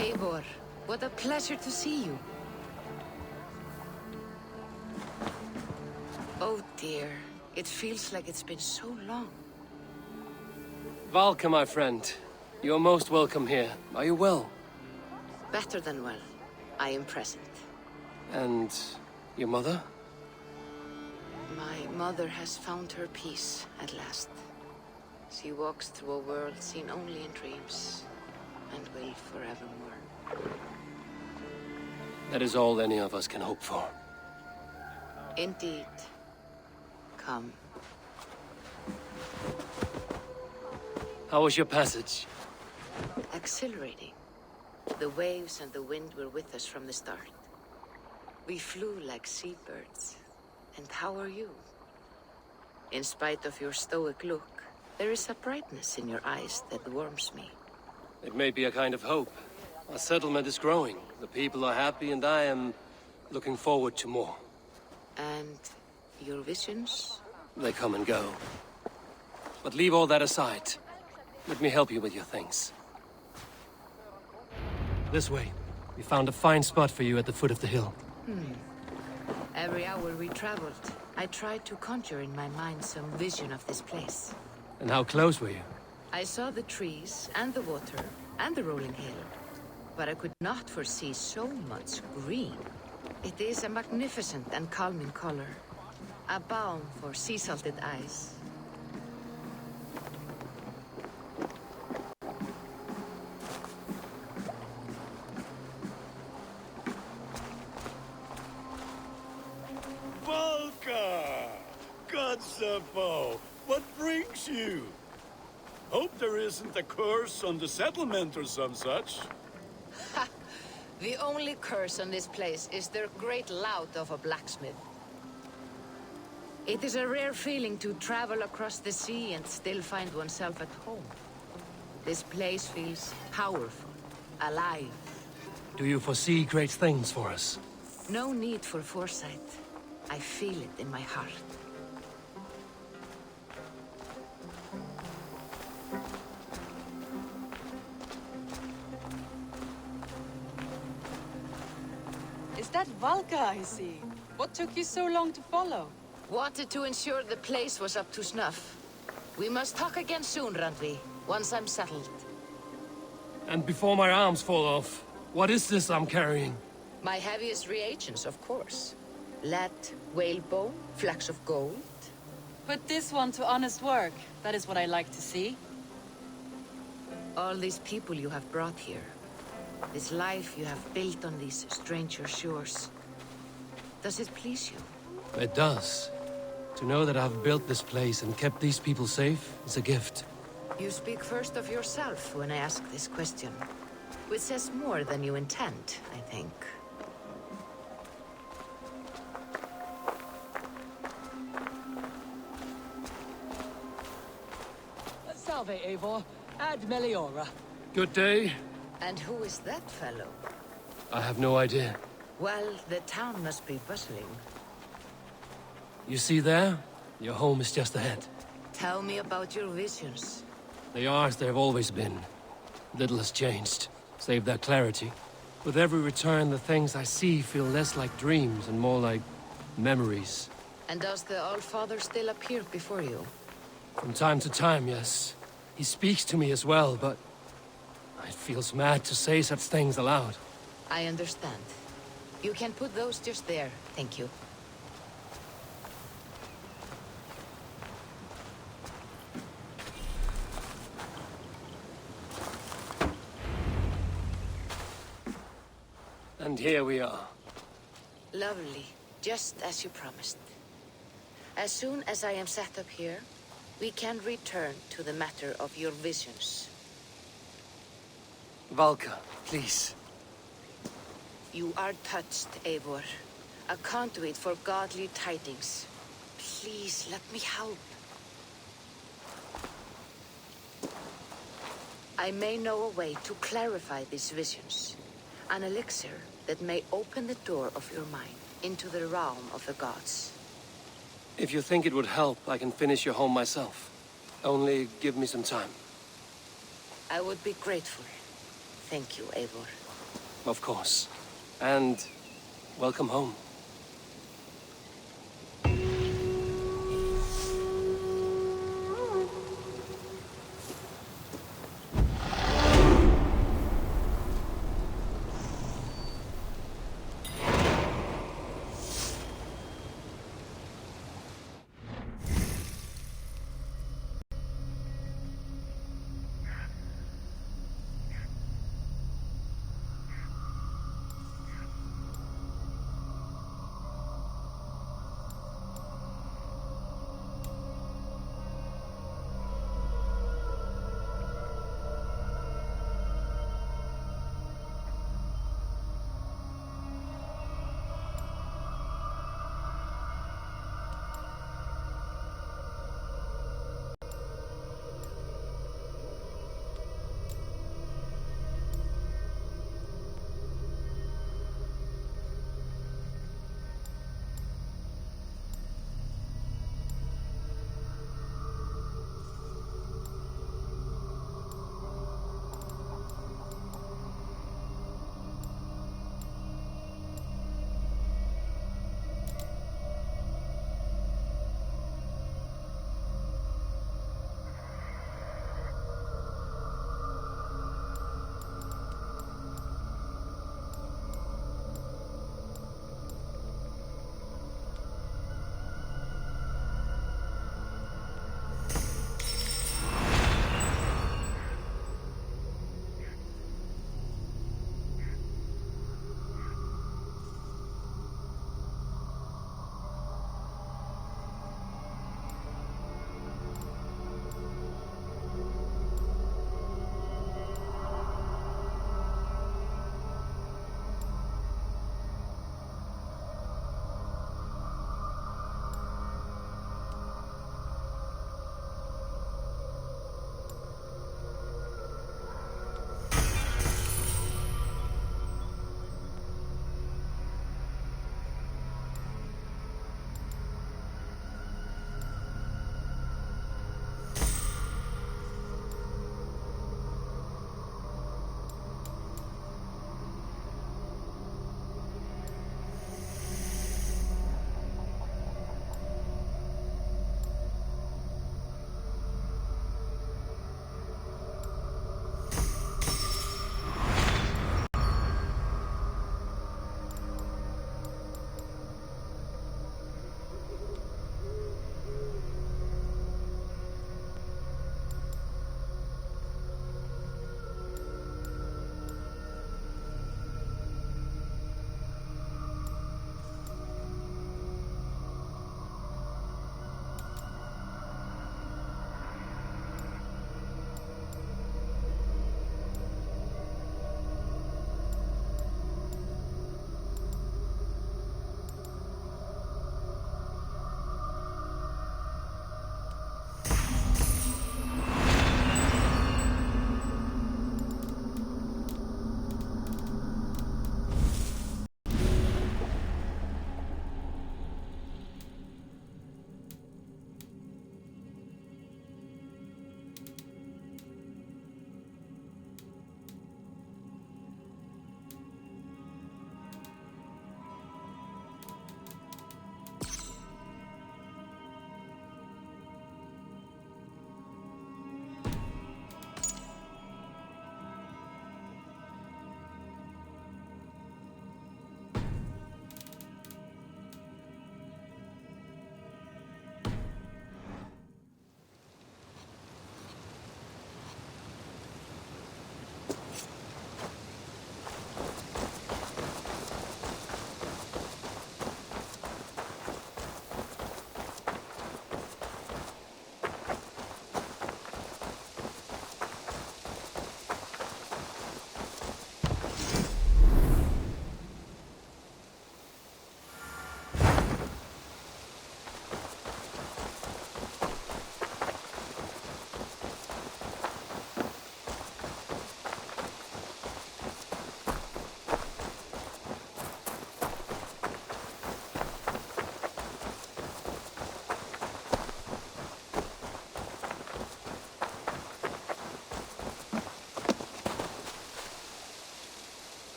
Eivor, what a pleasure to see you. Oh dear, it feels like it's been so long. Valka, my friend. You're most welcome here. Are you well? Better than well. I am present. And your mother? My mother has found her peace at last. She walks through a world seen only in dreams, and will forevermore. That is all any of us can hope for. Indeed. Come. How was your passage? Exhilarating. The waves and the wind were with us from the start. We flew like seabirds. And how are you? In spite of your stoic look, there is a brightness in your eyes that warms me. It may be a kind of hope. Our settlement is growing. The people are happy, and I am looking forward to more. And your visions? They come and go. But leave all that aside. Let me help you with your things. This way. We found a fine spot for you at the foot of the hill. Every hour we traveled, I tried to conjure in my mind some vision of this place. And how close were you? I saw the trees, and the water, and the rolling hill. But I could not foresee so much green. It is a magnificent and calming color. A balm for sea-salted eyes. Volka! Godsapo! What brings you? Hope there isn't a curse on the settlement or some such. Ha! The only curse on this place is their great lout of a blacksmith. It is a rare feeling to travel across the sea and still find oneself at home. This place feels powerful, alive. Do you foresee great things for us? No need for foresight. I feel it in my heart. Is that Valka I see? What took you so long to follow? Wanted to ensure the place was up to snuff. We must talk again soon, Randvi, once I'm settled. And before my arms fall off, what is this I'm carrying? My heaviest reagents, of course. Lead, whalebone, flecks of gold. Put this one to honest work. That is what I like to see. All these people you have brought here. This life you have built on these stranger shores. Does it please you? It does. To know that I've built this place and kept these people safe is a gift. You speak first of yourself when I ask this question. Which says more than you intend, I think. Salve, Eivor. Ad Meliora. Good day. And who is that fellow? I have no idea. Well, the town must be bustling. You see there? Your home is just ahead. Tell me about your visions. They are as they've always been. Little has changed, save their clarity. With every return, the things I see feel less like dreams and more like memories. And does the Allfather still appear before you? From time to time, yes. He speaks to me as well, but it feels mad to say such things aloud. I understand. You can put those just there, thank you. And here we are. Lovely, just as you promised. As soon as I am set up here, we can return to the matter of your visions. Valka, please. You are touched, Eivor. A conduit for godly tidings. Please, let me help. I may know a way to clarify these visions. An elixir that may open the door of your mind into the realm of the gods. If you think it would help, I can finish your home myself. Only give me some time. I would be grateful. Thank you, Eivor. Of course. And welcome home.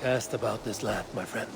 Cast about this land, my friend.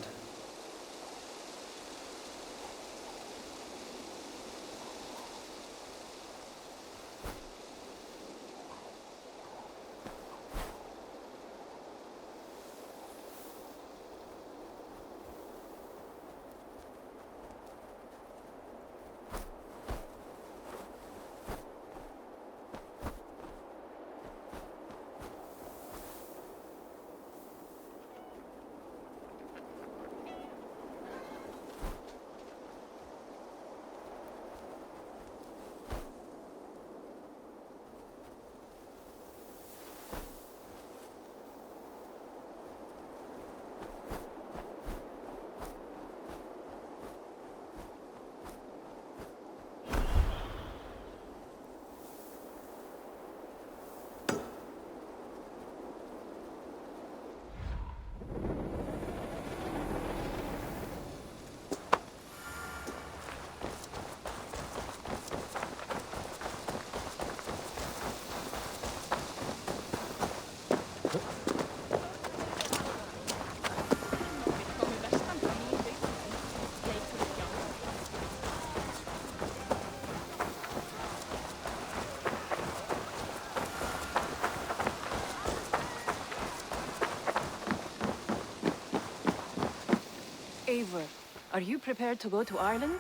Eivor, are you prepared to go to Ireland?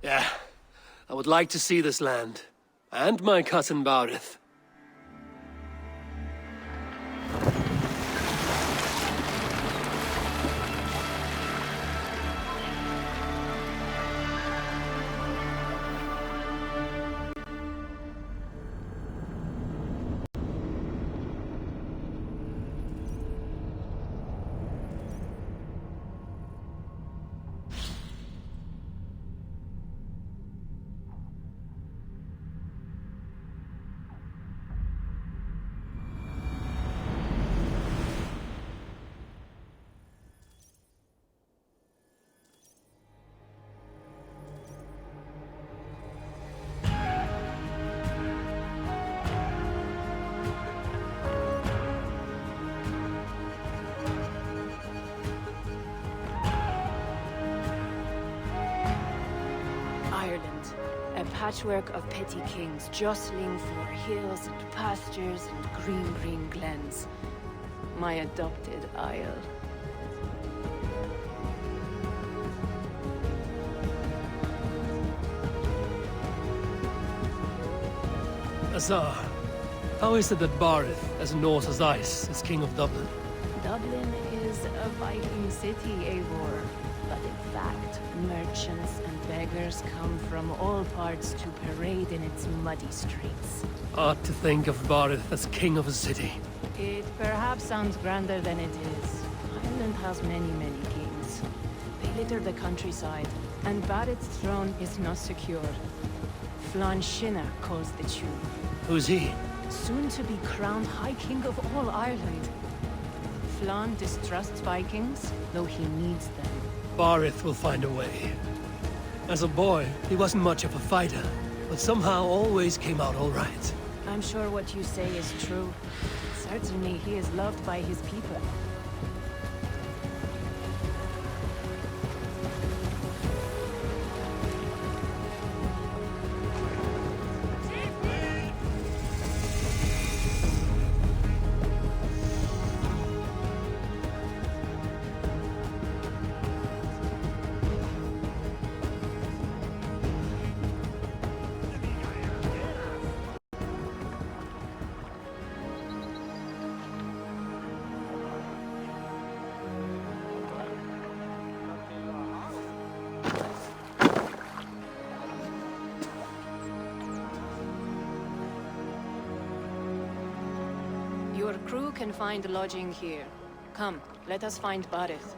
Yeah, I would like to see this land. And my cousin Barith. Ireland, a patchwork of petty kings jostling for hills and pastures and green glens. My adopted Isle. Azar, how is it that Barith, as Norse as ice, is king of Dublin? Dublin is a Viking city, Eivor. But in fact, merchants and beggars come from all parts to parade in its muddy streets. Odd to think of Barith as king of a city. It perhaps sounds grander than it is. Ireland has many kings. They litter the countryside, and Barith's throne is not secure. Flann Sinna calls the tune. Who's he? Soon to be crowned High King of all Ireland. Flann distrusts Vikings, though he needs them. Barith will find a way. As a boy, he wasn't much of a fighter, but somehow always came out all right. I'm sure what you say is true. Certainly, he is loved by his people. Your crew can find lodging here. Come, let us find Barith.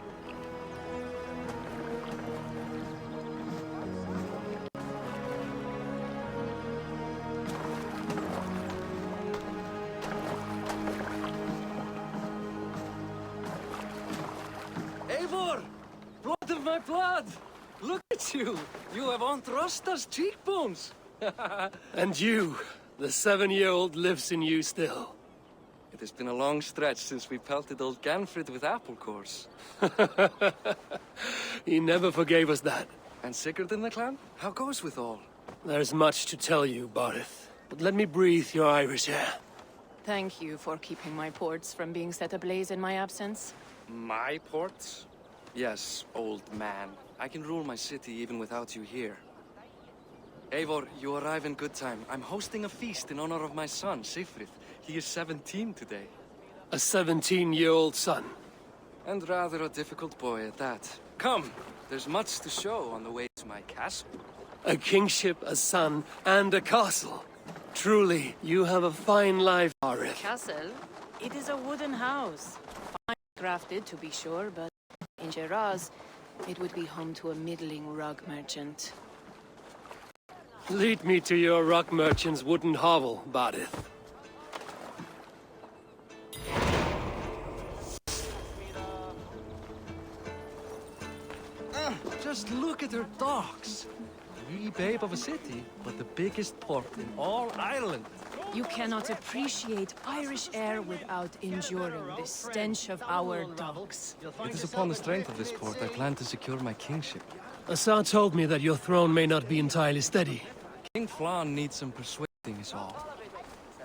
Eivor! Blood of my blood! Look at you! You have Aunt Rosta's cheekbones! And you, the 7-year-old lives in you still. It has been a long stretch since we pelted old Ganfrid with apple cores. He never forgave us that. And Sigurd in the clan? How goes with all? There's much to tell you, Barith. But let me breathe your Irish air. Thank you for keeping my ports from being set ablaze in my absence. My ports? Yes, old man. I can rule my city even without you here. Eivor, you arrive in good time. I'm hosting a feast in honor of my son, Sigfrid. He is 17 today. A 17-year-old son. And rather a difficult boy at that. Come, there's much to show on the way to my castle. A kingship, a son, and a castle. Truly, you have a fine life, Barith. Castle? It is a wooden house. Fine crafted, to be sure, but in Shiraz, it would be home to a middling rug merchant. Lead me to your rock merchant's wooden hovel, Barith. Just look at her docks. Wee babe of a city, but the biggest port in all Ireland. You cannot appreciate Irish air without enduring the stench of our docks. It is upon the strength of this port I plan to secure my kingship. Assar told me that your throne may not be entirely steady. King Flann needs some persuading is all.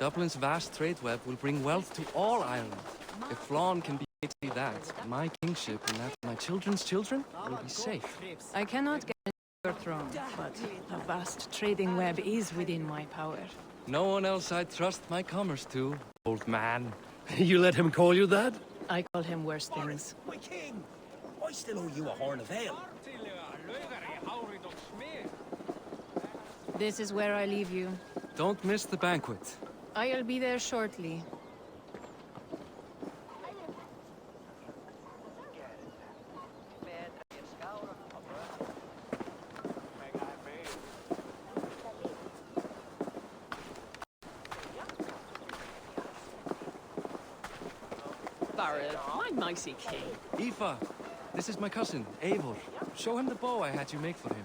Dublin's vast trade web will bring wealth to all Ireland. If Flann can be made to see that, my kingship and that of my children's children will be safe. I cannot get your throne, but a vast trading web is within my power. No one else I'd trust my commerce to, old man. You let him call you that? I call him worse things. My king! I still owe you a horn of ale. This is where I leave you. Don't miss the banquet. I'll be there shortly. Barrett, my mighty king. Aoife, this is my cousin, Eivor. Show him the bow I had you make for him.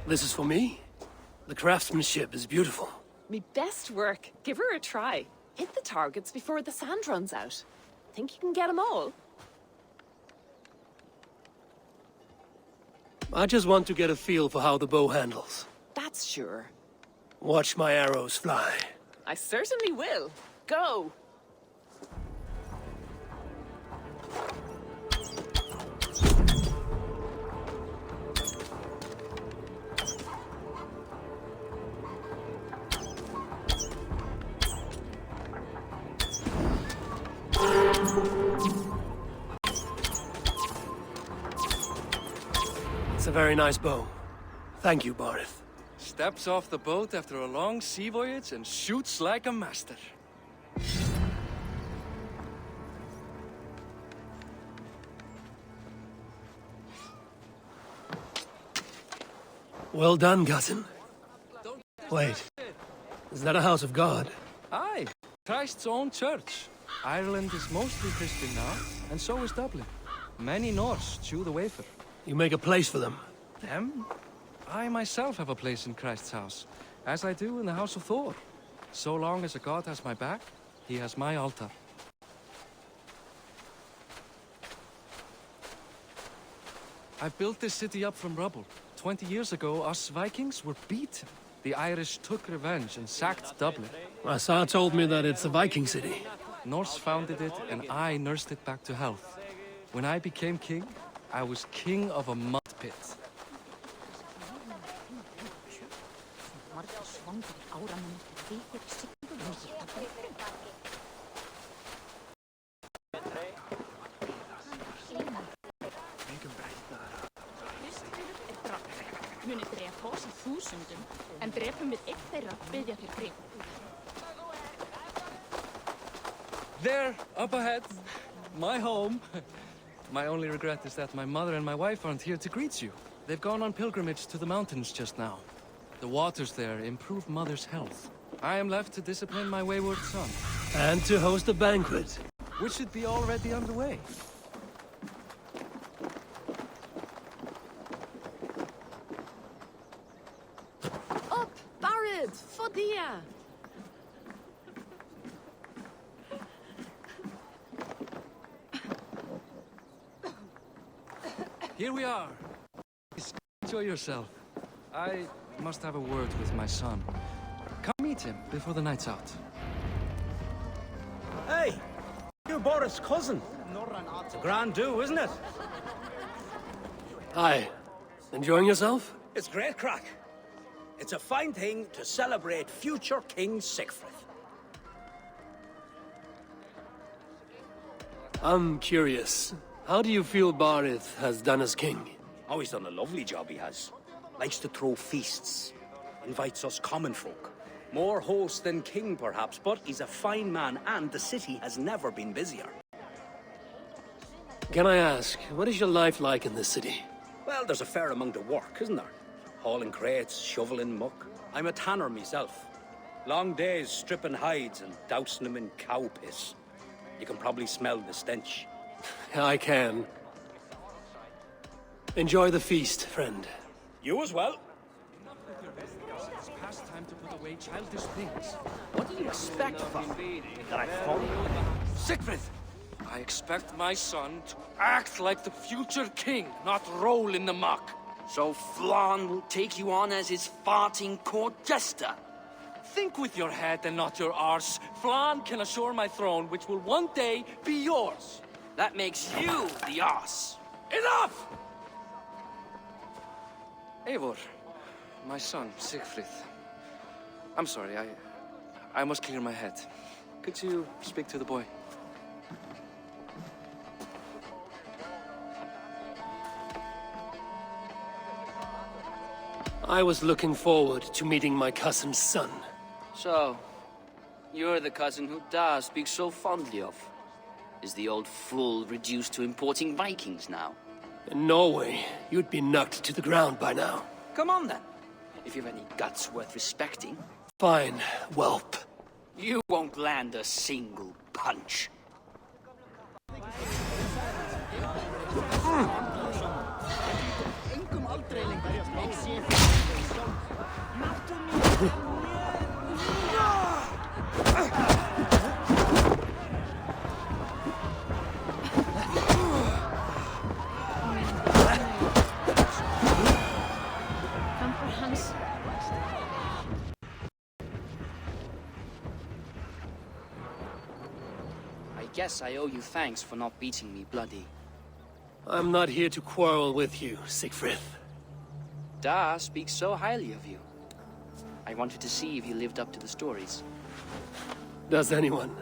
This is for me? The craftsmanship is beautiful. Me best work. Give her a try. Hit the targets before the sand runs out. Think you can get them all? I just want to get a feel for how the bow handles. That's sure. Watch my arrows fly. I certainly will. Go! It's a very nice bow. Thank you, Barith. Steps off the boat after a long sea voyage and shoots like a master. Well done, cousin. Wait, is that a house of God? Aye, Christ's own church. Ireland is mostly Christian now, and so is Dublin. Many Norse chew the wafer. You make a place for them. Them? I myself have a place in Christ's house, as I do in the house of Thor. So long as a god has my back, he has my altar. I built this city up from rubble. 20 years ago, us Vikings were beaten. The Irish took revenge and sacked Dublin. Assar told me that it's a Viking city. Norse founded it, and I nursed it back to health. When I became king, I was king of a mud pit. Muni drepa oss í þúsundum, en drepum við einn þeirra biðja þér grip. There, up ahead, my home. My only regret is that my mother and my wife aren't here to greet you. They've gone on pilgrimage to the mountains just now. The waters there improve mother's health. I am left to discipline my wayward son. And to host a banquet. Which should be already underway. Up, Barrett, for dear. here we are. Please enjoy yourself. I must have a word with my son. Come meet him before the night's out. Hey! You're Boris' cousin. It's a grand do, isn't it? Hi. Enjoying yourself? It's great crack. It's a fine thing to celebrate future King Siegfried. I'm curious. How do you feel Barith has done as king? Oh, he's done a lovely job, he has. Likes to throw feasts. Invites us common folk. More host than king, perhaps, but he's a fine man, and the city has never been busier. Can I ask, what is your life like in this city? Well, there's a fair amount of work, isn't there? Hauling crates, shoveling muck. I'm a tanner myself. Long days stripping hides and dousing them in cow piss. You can probably smell the stench. I can. Enjoy the feast, friend. You as well. It's past time to put away childish things. What do you expect from me? That I follow you? Siegfried! I expect my son to act like the future king, not roll in the muck. So Flan will take you on as his farting court jester? Think with your head and not your arse. Flan can assure my throne, which will one day be yours. That makes you the arse. Enough! Eivor, my son, Siegfried. I'm sorry, I must clear my head. Could you speak to the boy? I was looking forward to meeting my cousin's son. So, you're the cousin who Da speaks so fondly of. Is the old fool reduced to importing Vikings now? In Norway, you'd be knocked to the ground by now. Come on then, if you've any guts worth respecting. Fine, whelp. You won't land a single punch. I guess I owe you thanks for not beating me bloody. I'm not here to quarrel with you, Siegfried. Da speaks so highly of you. I wanted to see if you lived up to the stories. Does anyone?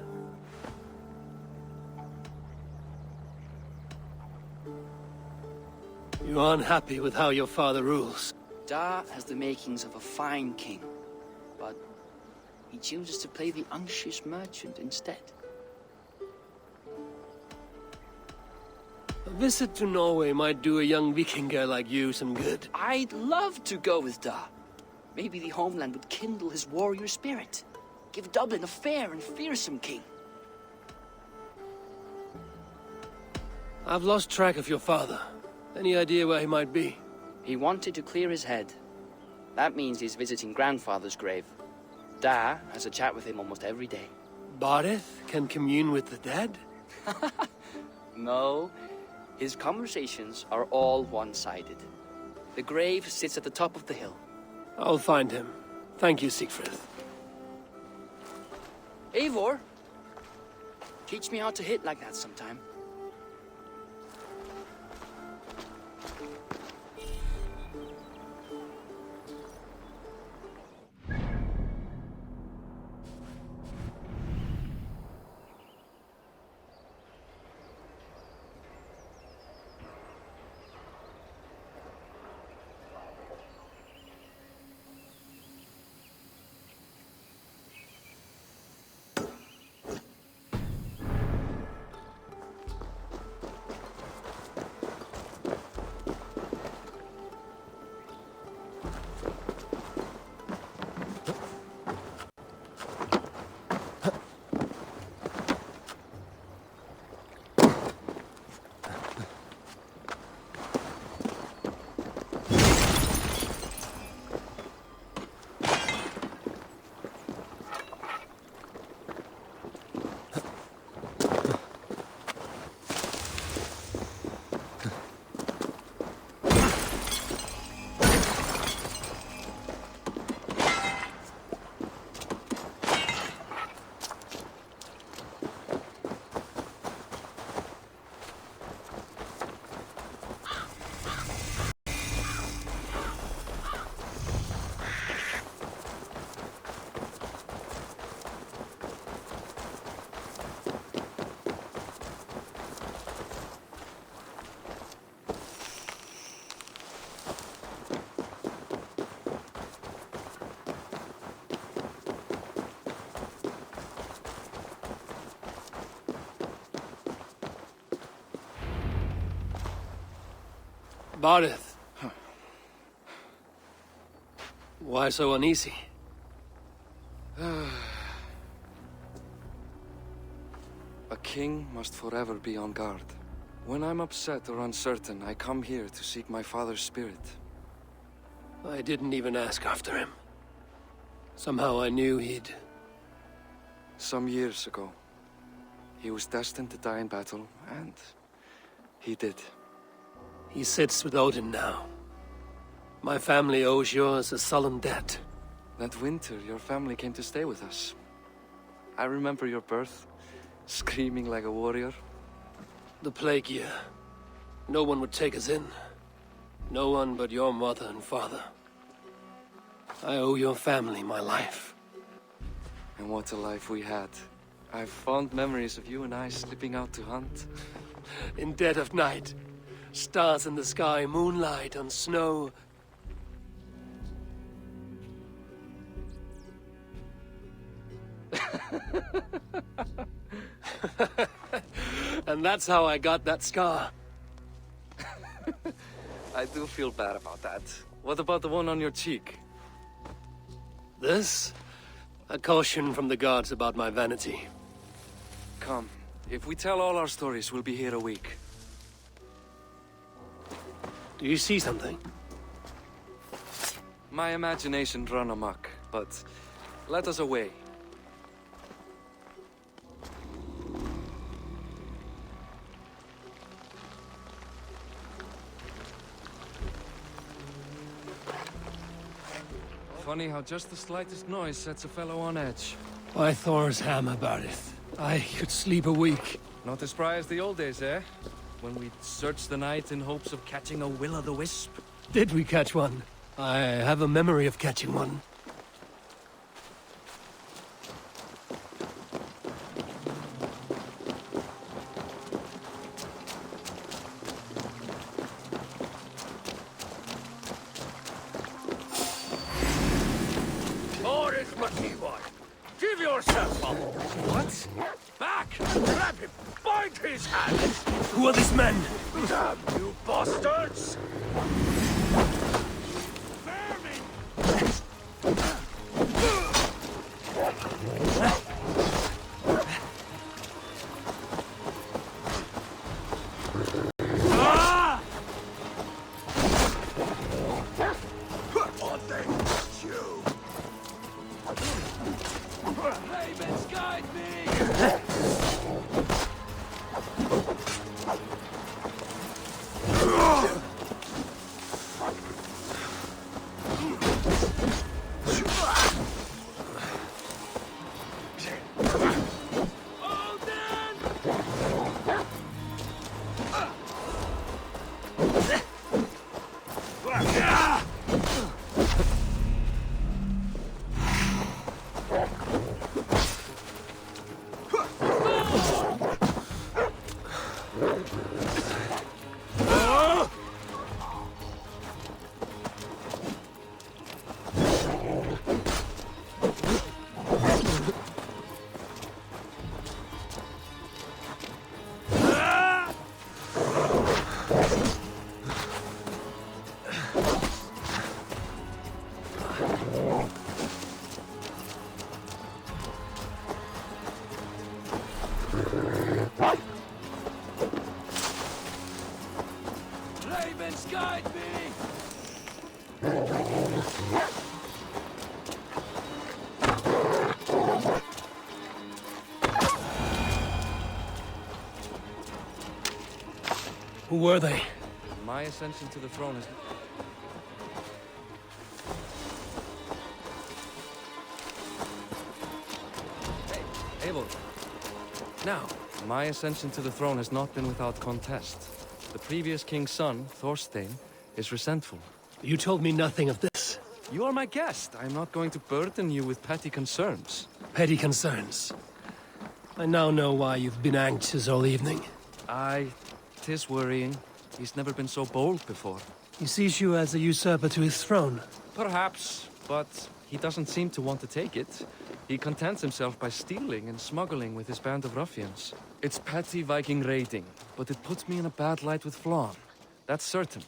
You're unhappy with how your father rules. Da has the makings of a fine king, but he chooses to play the anxious merchant instead. A visit to Norway might do a young Viking girl like you some good. I'd love to go with Da. Maybe the homeland would kindle his warrior spirit. Give Dublin a fair and fearsome king. I've lost track of your father. Any idea where he might be? He wanted to clear his head. That means he's visiting grandfather's grave. Da has a chat with him almost every day. Barith can commune with the dead? No. His conversations are all one-sided. The grave sits at the top of the hill. I'll find him. Thank you, Siegfried. Eivor, teach me how to hit like that sometime. Barith. Why so uneasy? A king must forever be on guard. When I'm upset or uncertain, I come here to seek my father's spirit. I didn't even ask after him. Somehow I knew he'd... Some years ago, he was destined to die in battle, and he did. He sits with Odin now. My family owes yours a sullen debt. That winter, your family came to stay with us. I remember your birth, screaming like a warrior. The plague year. No one would take us in. No one but your mother and father. I owe your family my life. And what a life we had. I have fond memories of you and I slipping out to hunt. In dead of night. Stars in the sky, moonlight on snow. And that's how I got that scar. I do feel bad about that. What about the one on your cheek? This? A caution from the gods about my vanity. Come. If we tell all our stories, we'll be here a week. Do you see something? My imagination run amok, but let us away. Funny how just the slightest noise sets a fellow on edge. By Thor's hammer, Barith. I could sleep a week. Not as spry as the old days, eh? When we'd search the night in hopes of catching a will-o'-the-wisp. Did we catch one? I have a memory of catching one. Give yourself up! What? Back! Grab him! Bind his hands! Who are these men? Damn you bastards! Ravens, guide me! Who were they? My ascension to the throne is... Hey, Abel. Now, my ascension to the throne has not been without contest. The previous king's son, Thorstein, is resentful. You told me nothing of this. You are my guest. I am not going to burden you with petty concerns. Petty concerns. I now know why you've been anxious all evening. Aye, 'tis worrying. He's never been so bold before. He sees you as a usurper to his throne. Perhaps, but he doesn't seem to want to take it. He contents himself by stealing and smuggling with his band of ruffians. It's petty Viking raiding, but it puts me in a bad light with Flann. That's certain.